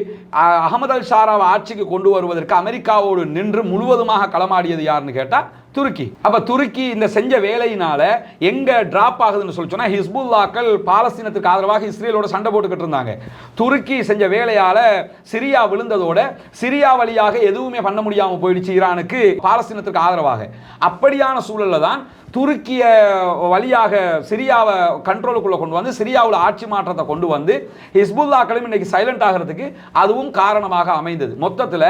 அகமது அல் ஷாராவை ஆட்சிக்கு கொண்டு வருவதற்கு அமெரிக்காவோடு நின்று முழுவதுமாக களமாடியது யாருன்னு கேட்டா துருக்கி. அப்ப துருக்கி இந்த செஞ்ச வேலையினால எங்க டிராப் ஆகுதுன்னு சொல்லி சொன்னா, ஹிஸ்புல்லாக்கள் பாலஸ்தீனத்துக்கு ஆதரவாக இஸ்ரேலோட சண்டை போட்டுக்கிட்டு இருந்தாங்க. துருக்கி செஞ்ச வேலையால சிரியா விழுந்ததோட சிரியா வழியாக எதுவுமே பண்ண முடியாம போயிடுச்சு ஈரானுக்கு பாலஸ்தீனத்துக்கு ஆதரவாக. அப்படியான சூழல்ல தான் துருக்கிய வழியாக சிரியாவை கண்ட்ரோலுக்குள்ள கொண்டு வந்து சிரியாவில் ஆட்சி மாற்றத்தை கொண்டு வந்து ஹிஸ்புல்லாக்களும் இன்னைக்கு சைலண்ட் ஆகிறதுக்கு அதுவும் காரணமாக அமைந்தது. மொத்தத்தில்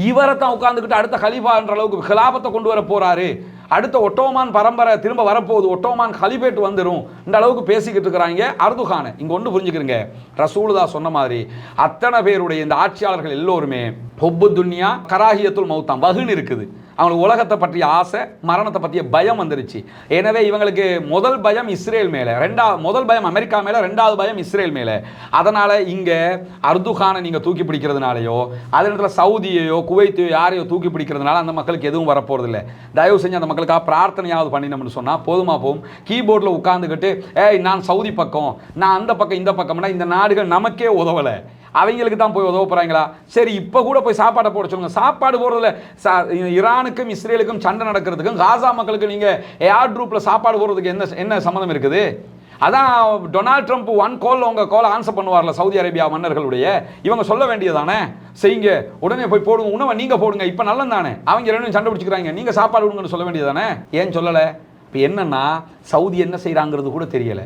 இவரை தான் உட்கார்ந்துக்கிட்டு அடுத்த கலீஃபா என்ற அளவுக்கு கிலாபத்தை கொண்டு வர போறாரு, அடுத்த ஒட்டோமான் பரம்பரை திரும்ப வரப்போகுது, ஒட்டோமான் கலிபேட் வந்துடும் இந்த அளவுக்கு பேசிக்கிட்டு இருக்கிறாங்க அர்துகானை. இங்க ஒன்று புரிஞ்சுக்கிறீங்க, ரசூலுல்லாஹ் சொன்ன மாதிரி அத்தனை பேருடைய இந்த ஆட்சியாளர்கள் எல்லோருமே ஹுப்பு துன்யா கராஹியத்துல் மௌத்தாம் வகுன்னு இருக்குது. அவங்களுக்கு உலகத்தை பற்றிய ஆசை, மரணத்தை பற்றிய பயம் வந்துருச்சு. எனவே இவங்களுக்கு முதல் பயம் இஸ்ரேல் மேலே, முதல் பயம் அமெரிக்கா மேலே, ரெண்டாவது பயம் இஸ்ரேல் மேலே. அதனால இங்க அர்துகானை நீங்க தூக்கி பிடிக்கிறதுனாலையோ அதே நேரத்தில் சவுதியையோ குவைத்தையோ யாரையோ தூக்கி பிடிக்கிறதுனால அந்த மக்களுக்கு எதுவும் வரப்போறது இல்லை. தயவு செஞ்சு அந்த மக்களுக்காக பிரார்த்தனையாவது பண்ணினோம்னு சொன்னா போதுமா போகும். கீபோர்டில் உட்கார்ந்துக்கிட்டு நான் சவுதி பக்கம், நான் அந்த பக்கம், இந்த பக்கம்னா இந்த நாடுகள் நமக்கே உதவலை, அவங்களுக்கு தான் போய் உதவ போறாங்களா? சரி, இப்போ கூட போய் சாப்பாடை போட சொல்லுங்க. சாப்பாடு போடுறதுல ஈரானுக்கும் இஸ்ரேலுக்கும் சண்டை நடக்கிறதுக்கும் காசா மக்களுக்கு நீங்க ஏர் ட்ரூப்ல சாப்பாடு போடுறதுக்கு என்ன சம்மந்தம் இருக்குது? அதான் டொனால்ட் ட்ரம்ப் 1 கால் உங்க கால் ஆன்சர் பண்ணுவார்ல சவுதி அரேபியா மன்னர்களுடைய, இவங்க சொல்ல வேண்டியதானே, செய்யுங்க உடனே போய் போடுங்க, உணவை நீங்க போடுங்க, இப்ப நல்லது தானே, அவங்க ரெண்டும் சண்டை பிடிச்சிக்கிறாங்க, நீங்க சாப்பாடு விடுங்கன்னு சொல்ல வேண்டியதானே, ஏன் சொல்லலை? இப்போ என்னன்னா சவுதி என்ன செய்யறாங்கிறது கூட தெரியல,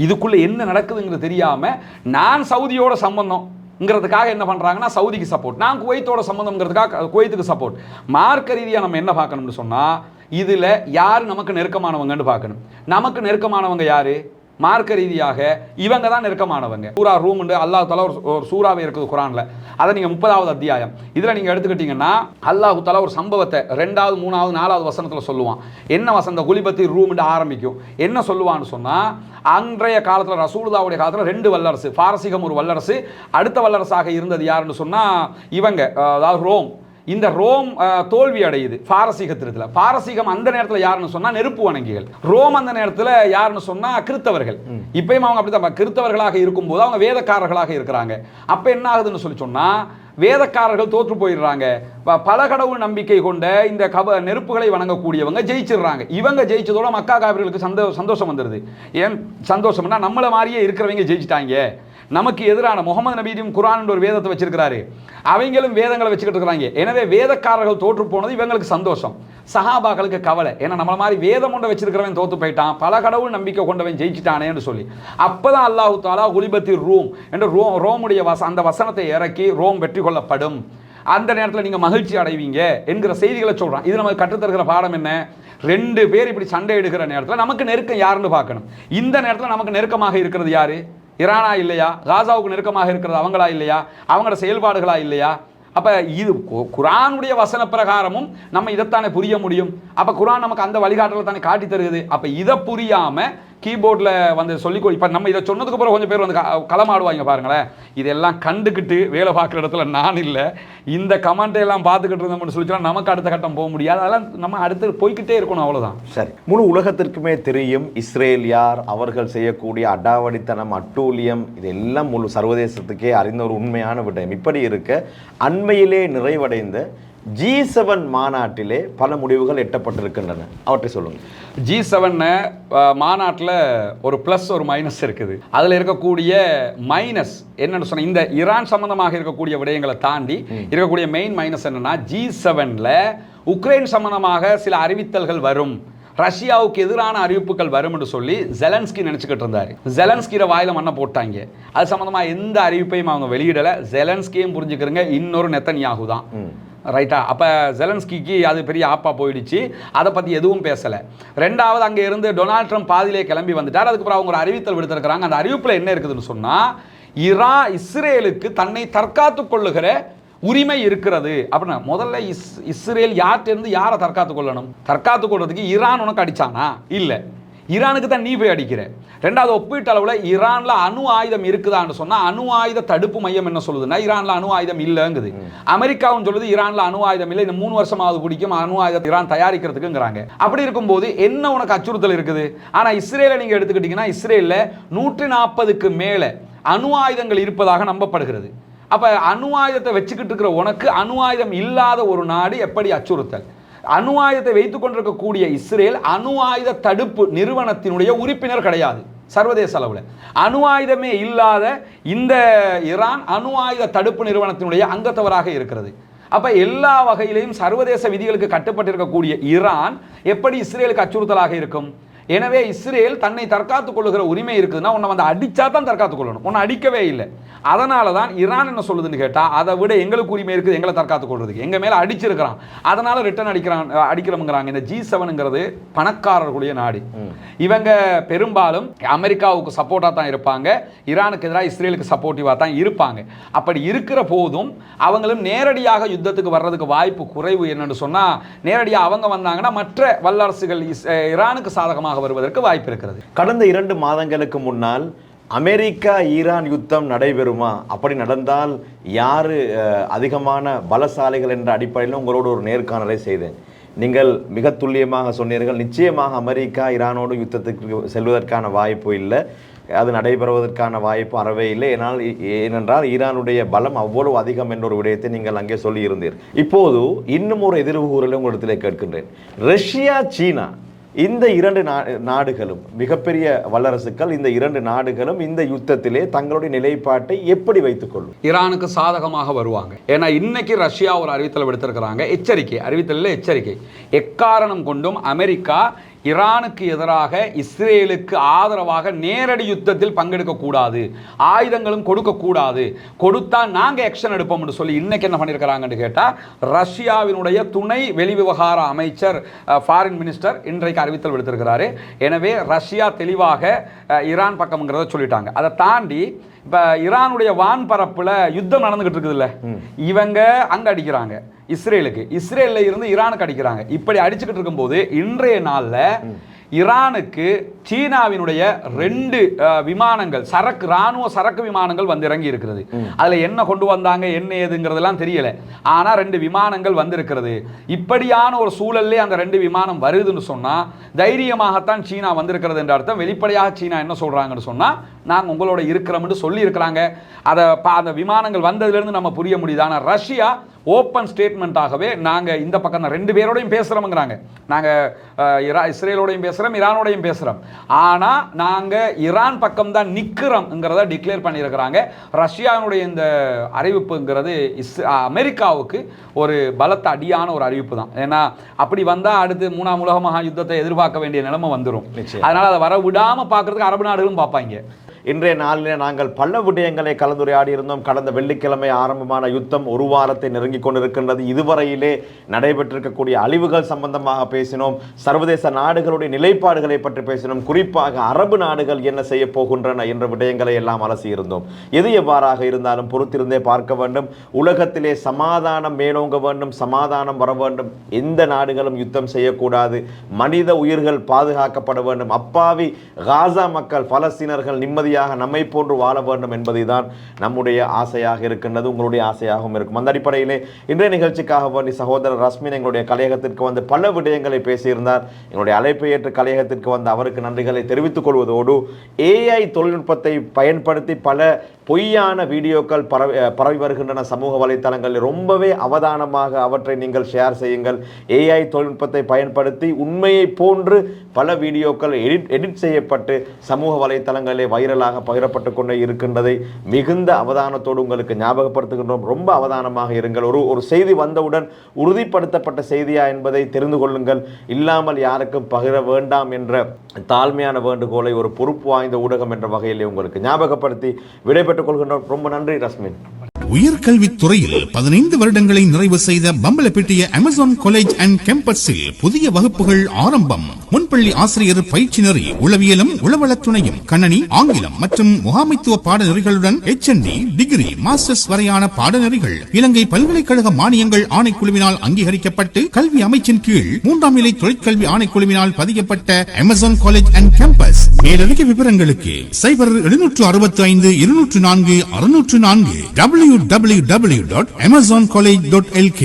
இதுக்குள்ள என்ன நடக்குதுங்கிறது தெரியாம நான் சவுதியோட சம்பந்தம்ங்கிறதுக்காக என்ன பண்றாங்கன்னா சவுதிக்கு சப்போர்ட், நான் குவைத்தோட சம்பந்தம்ங்கிறதுக்காக குவைத்துக்கு சப்போர்ட். மார்க்க ரீதியாக நம்ம என்ன பார்க்கணும்னு சொன்னா, இதுல யாரு நமக்கு நெருக்கமானவங்கன்னு பார்க்கணும். நமக்கு நெருக்கமானவங்க யாரு? மார்க்க ரீதியாக இவங்க தான் நெருக்கமானவங்க. சூரா ரூம் அல்லாஹ் தஆலா ஒரு சூறாவே இருக்குது குர்ஆன்ல, அதை நீங்க 30வது அத்தியாயம் இதுல நீங்க எடுத்துக்கிட்டீங்கன்னா அல்லாஹ் தஆலா ஒரு சம்பவத்தை 2வது 3வது 4வது வசனத்துல சொல்லுவான். என்ன வசந்த குலிபத்தி ரூம் ஆரம்பிக்கும், என்ன சொல்லுவான்னு சொன்னா, அன்றைய காலத்துல ரசூலுல்லாஹ்வுடைய காலத்துல 2 வல்லரசு, பாரசீகம் ஒரு வல்லரசு, அடுத்த வல்லரசாக இருந்தது யாருன்னு சொன்னா இவங்க, அதாவது ரோம். இந்த ரோம் தோல்வி அடையுது பாரசீகத்திற்கு. பாரசீகம் அந்த நேரத்தில் யாருன்னு சொன்னா நெருப்பு வணங்கிகள், ரோம் அந்த நேரத்தில் யாருன்னு சொன்னா கிறிஸ்தவர்கள். இப்பயும் அவங்க அப்படித்தான் கிறிஸ்தவர்களாக இருக்கும்போது அவங்க வேதக்காரர்களாக இருக்கிறாங்க. அப்ப என்ன ஆகுதுன்னு சொல்லி சொன்னா, வேதக்காரர்கள் தோற்று போயிடுறாங்க. பல கடவுள் நம்பிக்கை கொண்ட இந்த நெருப்புகளை வணங்கக்கூடியவங்க ஜெயிச்சிடுறாங்க. இவங்க ஜெயிச்சதோட மக்கா காபிர்களுக்கு சந்தோஷம் வந்துடுது. ஏன் சந்தோஷம்னா, நம்மள மாதிரியே இருக்கிறவங்க ஜெயிச்சிட்டாங்க, நமக்கு எதிரான முகமது நபியும் குர்ஆன் ஒரு வேதத்தை வச்சிருக்கிறாரு, அவங்களும் வேதங்களை வச்சுக்கிட்டு இருக்கிறாங்க. எனவே வேதக்காரர்கள் தோற்று போனது இவங்களுக்கு சந்தோஷம், சஹாபாக்களுக்கு கவலை. ஏன்னா நம்மள மாதிரி வேதம் கொண்ட வச்சிருக்கிறவன் தோத்து போயிட்டான், பல கடவுள் நம்பிக்கை கொண்டவன் ஜெயிச்சிட்டானேன்னு சொல்லி அப்பதான் அல்லாஹ் தஆலா குலிபத்தி ரூம் என்று ரோமுடைய அந்த வசனத்தை இறக்கி ரோம் வெற்றி கொள்ளப்படும், அந்த நேரத்தில் நீங்க மகிழ்ச்சி அடைவீங்க என்கிற செய்திகளை சொல்றான். இது நமக்கு கற்றுத்தருகிற பாடம் என்ன? 2 பேர் இப்படி சண்டை எடுக்கிற நேரத்தில் நமக்கு நெருக்கம் யாருன்னு பார்க்கணும். இந்த நேரத்தில் நமக்கு நெருக்கமாக இருக்கிறது யாரு? ஈரானா இல்லையா? காசாவுக்கு நெருக்கமாக இருக்கிறது அவங்களா இல்லையா? அவங்களோட செயல்பாடுகளா இல்லையா? அப்ப இது குர்ஆனுடைய வசன பிரகாரமும் நம்ம இதைத்தானே புரிய முடியும். அப்ப குர்ஆன் நமக்கு அந்த வழிகாட்டலை தானே காட்டி தருகிறது. அப்ப இதை புரியாம கீபோர்டில் வந்து சொல்லிக்கோ. இப்போ நம்ம இதை சொன்னதுக்கு அப்புறம் கொஞ்சம் பேர் வந்து களமாடுவாங்க பாருங்களேன். இதெல்லாம் கண்டுக்கிட்டு வேலை பார்க்குற இடத்துல நான் இல்லை, இந்த கமெண்ட்டை எல்லாம் பார்த்துக்கிட்டு இருந்தோம்னு சொல்லிச்சோன்னா நமக்கு அடுத்த கட்டம் போக முடியாது. அதெல்லாம் நம்ம அடுத்து போய்கிட்டே இருக்கணும், அவ்வளோதான். சரி, முழு உலகத்திற்குமே தெரியும் இஸ்ரேல் யார், அவர்கள் செய்யக்கூடிய அடாவடித்தனம், அட்டூழியம், இதெல்லாம் முழு சர்வதேசத்துக்கே அறிந்த ஒரு உண்மையான விடயம். இப்படி இருக்க அண்மையிலே நிறைவடைந்த G7 மாநாட்டிலே பல முடிவுகள் எட்டப்பட்டிருக்கின்றன, அவற்றை சொல்லுங்க. G7 மாநாட்டில் ஒரு ப்ளஸ் ஒரு மைனஸ் இருக்குது. அதில் இருக்கக்கூடிய மைனஸ் என்னன்னு சொன்னால், இந்த ஈரான் சம்பந்தமாக இருக்கக்கூடிய விடயங்களை தாண்டி இருக்கக்கூடிய மெயின் மைனஸ் என்னன்னா, G7ல உக்ரைன் சம்பந்தமாக சில அறிவித்தல்கள் வரும், ரஷ்யாவுக்கு எதிரான அறிவிப்புகள் வரும் என்று சொல்லி ஜெலன்ஸ்கி நினைச்சுக்கிட்டு இருந்தாரு. ஜெலன்ஸ்கிற வாயில மண்ணை போட்டாங்க. அது சம்பந்தமா எந்த அறிவிப்பையும் அவங்க வெளியிடல. ஜெலன்ஸ்கியும் புரிஞ்சுக்கிறங்க இன்னொரு நெத்தன்யாகு தான். ரைட்டா? அப்போ ஜெலன்ஸ்கிக்கு அது பெரிய ஆப்பா போயிடுச்சு. அதை பற்றி எதுவும் பேசலை. ரெண்டாவது, அங்கே இருந்து டொனால்ட் ட்ரம்ப் பாதியிலே கிளம்பி வந்துட்டார். அதுக்கப்புறம் அவங்க ஒரு அறிவித்தல் விடுத்திருக்கிறாங்க. அந்த அறிவிப்பில் என்ன இருக்குதுன்னு சொன்னால், இஸ்ரேலுக்கு தன்னை தற்காத்து கொள்ளுகிற உரிமை இருக்கிறது அப்படின்னா, முதல்ல இஸ்ரேல் யார்கிட்ட யாரை தற்காத்து கொள்ளணும்? தற்காத்து கொள்றதுக்கு ஈரான் உனக்கு அடிச்சானா? இல்லை, ஈரானுக்கு தான் நீ போய் அடிக்கிற. ரெண்டாவது, ஒப்பீட்டு அளவில் ஈரான்ல அணு ஆயுதம் இருக்குதான்னு சொன்னா, அணு ஆயுத தடுப்பு மையம் என்ன சொல்லுதுன்னா, ஈரான்ல அணு ஆயுதம் இல்லைங்குது. அமெரிக்காவும் சொல்லுது ஈரான்ல அணு ஆயுதம் இல்லை, இந்த 3 வருஷமாவது பிடிக்கும் அணு ஆயுதம் ஈரான் தயாரிக்கிறதுக்குங்கிறாங்க. அப்படி இருக்கும்போது என்ன உனக்கு அச்சுறுத்தல் இருக்குது? ஆனா இஸ்ரேலை நீங்க எடுத்துக்கிட்டீங்கன்னா, இஸ்ரேல்ல 140க்கு மேல அணு ஆயுதங்கள் இருப்பதாக நம்பப்படுகிறது. அப்ப அணு ஆயுதத்தை வச்சுக்கிட்டு இருக்கிற உனக்கு அணு ஆயுதம் இல்லாத ஒரு நாடு எப்படி அச்சுறுத்தல்? அணு ஆயுதத்தை வைத்துக் கொண்டிருக்கக்கூடிய இஸ்ரேல் அணு ஆயுத தடுப்பு நிறுவனத்தினுடைய உறுப்பினர் கிடையாது. சர்வதேச அளவில் அணு ஆயுதமே இல்லாத இந்த ஈரான் அணு ஆயுத தடுப்பு நிறுவனத்தினுடைய அங்கத்தவராக இருக்கிறது. அப்ப எல்லா வகையிலையும் சர்வதேச விதிகளுக்கு கட்டுப்பட்டிருக்கக்கூடிய ஈரான் எப்படி இஸ்ரேலுக்கு அச்சுறுத்தலாக இருக்கும்? எனவே இஸ்ரேல் தன்னை தற்காத்துக் கொள்ளுகிற உரிமை இருக்குதுன்னா, உன்னை வந்து அடிச்சா தான் தற்காத்துக் கொள்ளணும். உன்னை அடிக்கவே இல்லை. அதனால தான் ஈரான் என்ன சொல்லுதுன்னு கேட்டா, அதை விட எங்களுக்கு உரிமை இருக்குது எங்களை தற்காத்துக் கொள்றதுக்கு. எங்க மேல அடிச்சிருக்கிறான், அதனால ரிட்டர்ன் அடிக்கிறோம்ங்கிறாங்க. இந்த G7ங்கிறது பணக்காரர்களுடைய நாடு. இவங்க பெரும்பாலும் அமெரிக்காவுக்கு சப்போர்ட்டா தான் இருப்பாங்க, ஈரானுக்கு எதிராக இஸ்ரேலுக்கு சப்போர்ட்டிவா தான் இருப்பாங்க. அப்படி இருக்கிற போதும் அவங்களும் நேரடியாக யுத்தத்துக்கு வர்றதுக்கு வாய்ப்பு குறைவு. என்னன்னு சொன்னா, நேரடியாக அவங்க வந்தாங்கன்னா மற்ற வல்லரசுகள் ஈரானுக்கு சாதகமாக வருவதற்கு வாய்ப்பு இருக்கிறது. கடந்த 2 மாதங்களுக்கு முன்னால் அமெரிக்கா ஈரான் யுத்தம் நடைபெறுமா, அப்படி நடந்தால் யாரு அதிகமான பலசாலிகள் என்ற அடிப்படையில் உங்களோடு ஒரு நேர்காணலை செய்தேன். நீங்கள் மிக துல்லியமாக சொன்னீர்கள், நிச்சயமாக அமெரிக்கா ஈரானோடு யுத்தத்துக்கு செல்வதற்கான வாய்ப்பு இல்லை, அது நடைபெறுவதற்கான வாய்ப்பு அறவே இல்லை. ஏனென்றால் ஈரானுடைய பலம் அவ்வளவு அதிகம் என்ற ஒரு விடயத்தை நீங்கள் அங்கே சொல்லி இருந்தீர்கள். இப்போது இன்னும் ஒரு எதிர்வுகூறலை உங்களிடத்திலே கேட்கின்றேன். ரஷ்யா, சீனா இந்த 2 நாடுகளும் மிகப்பெரிய வல்லரசுகள். இந்த 2 நாடுகளும் இந்த யுத்தத்திலே தங்களுடைய நிலைப்பாட்டை எப்படி வைத்துக் கொள்ளும்? ஈரானுக்கு சாதகமாக வருவாங்க. ஏன்னா இன்னைக்கு ரஷ்யா ஒரு அறிவித்தல் விடுத்திருக்கிறாங்க. எச்சரிக்கை, அறிவித்தலில் எச்சரிக்கை. எக்காரணம் கொண்டும் அமெரிக்கா ஈரானுக்கு எதிராக இஸ்ரேலுக்கு ஆதரவாக நேரடி யுத்தத்தில் பங்கெடுக்க கூடாது, ஆயுதங்களும் கொடுக்க கூடாது, கொடுத்தா நாங்க ஆக்ஷன் எடுப்போம் என்று சொல்லி இன்னைக்கு என்ன பண்ணியிருக்கிறாங்கன்னு கேட்டா, ரஷ்யாவினுடைய துணை வெளிவிவகார அமைச்சர் ஃபாரின் மினிஸ்டர் இன்றைக்கு அறிவித்தல் விடுத்திருக்கிறாரு. எனவே ரஷ்யா தெளிவாக ஈரான் பக்கம்ங்கிறத சொல்லிட்டாங்க. அதை தாண்டி இப்ப ஈரானுடைய வான்பரப்புல யுத்தம் நடந்துகிட்டு இருக்குதுல்ல, இவங்க அங்க அடிக்கிறாங்க இஸ்ரேலுக்கு, இஸ்ரேல்ல இருந்து ஈரானுக்கு அடிக்கிறாங்க. இப்படி அடிச்சுக்கிட்டு இருக்கும்போது இன்றைய நாள்ல ஈரானுக்கு சீனாவினுடைய 2 விமானங்கள், ராணுவ சரக்கு விமானங்கள் வந்து இறங்கி இருக்கிறது. அதுல என்ன கொண்டு வந்தாங்க என்ன ஏதுங்கிறதெல்லாம் தெரியல, ஆனா 2 விமானங்கள் வந்திருக்கிறது. இப்படியான ஒரு சூழல்லே அந்த 2 விமானம் வருதுன்னு சொன்னா தைரியமாகத்தான் சீனா வந்திருக்கிறது என்ற அர்த்தம். வெளிப்படையாக சீனா என்ன சொல்றாங்கன்னு சொன்னா, நாங்கள் உங்களோட இருக்கிறோம்னு சொல்லி இருக்கிறாங்க. அந்த விமானங்கள் வந்ததுலேருந்து நம்ம புரிய முடியுது. ஆனால் ரஷ்யா ஓப்பன் ஸ்டேட்மெண்ட்டாகவே நாங்கள் இந்த பக்கம் தான் 2 பேரோடையும் பேசுகிறோம்ங்கிறாங்க. நாங்கள் இஸ்ரேலோடையும் பேசுகிறோம், ஈரானோடையும் பேசுகிறோம், ஆனால் நாங்கள் ஈரான் பக்கம் தான் நிற்கிறோம்ங்கிறத டிக்ளேர் பண்ணியிருக்கிறாங்க. ரஷ்யாவினுடைய இந்த அறிவிப்புங்கிறது அமெரிக்காவுக்கு ஒரு பலத்த அடியான ஒரு அறிவிப்பு தான். ஏன்னா அப்படி வந்தால் அடுத்து 3ஆம் உலக மகா யுத்தத்தை எதிர்பார்க்க வேண்டிய நிலைமை வந்துடும். அதனால் அதை வர விடாமல் பார்க்கறதுக்கு அரபு நாடுகளும் பார்ப்பாங்க. இன்றைய நாளில் நாங்கள் பல விடயங்களை கலந்துரையாடி இருந்தோம். கடந்த வெள்ளிக்கிழமை ஆரம்பமான யுத்தம் 1 வாரத்தை நெருங்கிக் கொண்டிருக்கின்றது. இதுவரையிலே நடைபெற்றிருக்கக்கூடிய அழிவுகள் சம்பந்தமாக பேசினோம். சர்வதேச நாடுகளுடைய நிலைப்பாடுகளை பற்றி பேசினோம். குறிப்பாக அரபு நாடுகள் என்ன செய்ய போகின்றன என்ற விடயங்களை எல்லாம் அலசி இருந்தோம். எது எவ்வாறாக இருந்தாலும் பொறுத்திருந்தே பார்க்க வேண்டும். உலகத்திலே சமாதானம் மேலோங்க வேண்டும், சமாதானம் வர வேண்டும். எந்த நாடுகளும் யுத்தம் செய்யக்கூடாது, மனித உயிர்கள் பாதுகாக்கப்பட வேண்டும். அப்பாவி காசா மக்கள், பலஸ்தீனர்கள் நிம்மதி நம்மை போன்று வாழ வேண்டும் என்பதுதான் நம்முடைய ஆசையாக இருக்கின்றது, உங்களுடைய ஆசையாகவும் இருக்கும். அந்த அடிப்படையிலே இன்றைய நிகழ்ச்சிக்காக வேண்டி சகோதரர் ரஸ்மின் எங்களுடைய கலையகத்திற்கு வந்து பல விடயங்களை பேசியிருந்தார். எங்களுடைய அழைப்பை ஏற்று கலையகத்திற்கு வந்து அவருக்கு நன்றிகளை தெரிவித்துக் கொள்வதோடு, AI தொழில்நுட்பத்தை பயன்படுத்தி பல பொய்யான வீடியோக்கள் பரவி வருகின்றன சமூக வலைத்தளங்களில். ரொம்பவே அவதானமாக அவற்றை நீங்கள் ஷேர் செய்யுங்கள். AI தொழில்நுட்பத்தை பயன்படுத்தி உண்மையை போன்று பல வீடியோக்கள் எடிட் செய்யப்பட்டு சமூக வலைத்தளங்களிலே வைரல் செய்திகளாக பகிரப்பட்டு கொண்டே இருக்கின்றதை மிகுந்த அவதானத்தோடு உங்களுக்கு ஞாபகப்படுத்துகின்றோம். ரொம்ப அவதானமாக இருங்கள். ஒரு செய்தி வந்தவுடன் உறுதிப்படுத்தப்பட்ட செய்தியா என்பதை தெரிந்து கொள்ளுங்கள். இல்லாமல் யாருக்கும் பகிர வேண்டாம் என்ற தாழ்மையான வேண்டுகோளை ஒரு பொறுப்பு வாய்ந்த ஊடகம் என்ற வகையிலே உங்களுக்கு ஞாபகப்படுத்தி விடைபெற்றுக் கொள்கின்றோம். ரொம்ப நன்றி ரஸ்மின். உயர்கல்வித்துறையில் 15 வருடங்களை நிறைவு செய்த பம்பலப்பிட்டிய அமேசான் காலேஜ் அண்ட் கேம்பஸில் புதிய வகுப்புகள் ஆரம்பம். முன்பள்ளி ஆசிரியர் பயிற்சி நெறி, உளவியலும் உளவளத்துணையும், கணனி, ஆங்கிலம் மற்றும் முகாமைத்துவ பாடநெறிகளுடன் HND, டிகிரி, மாஸ்டர்ஸ் வரையான பாடநெறிகள் இலங்கை பல்கலைக்கழக மானியங்கள் ஆணைக்குழுவினால் அங்கீகரிக்கப்பட்டு கல்வி அமைச்சின் கீழ் 3ஆம் நிலை தொழிற்கல்வி ஆணைக்குழுவினால் பதியப்பட்ட அமேசான் காலேஜ் அண்ட் கேம்பஸ். மேலதிக விவரங்களுக்கு 0765 204 604 www.amazoncollege.lk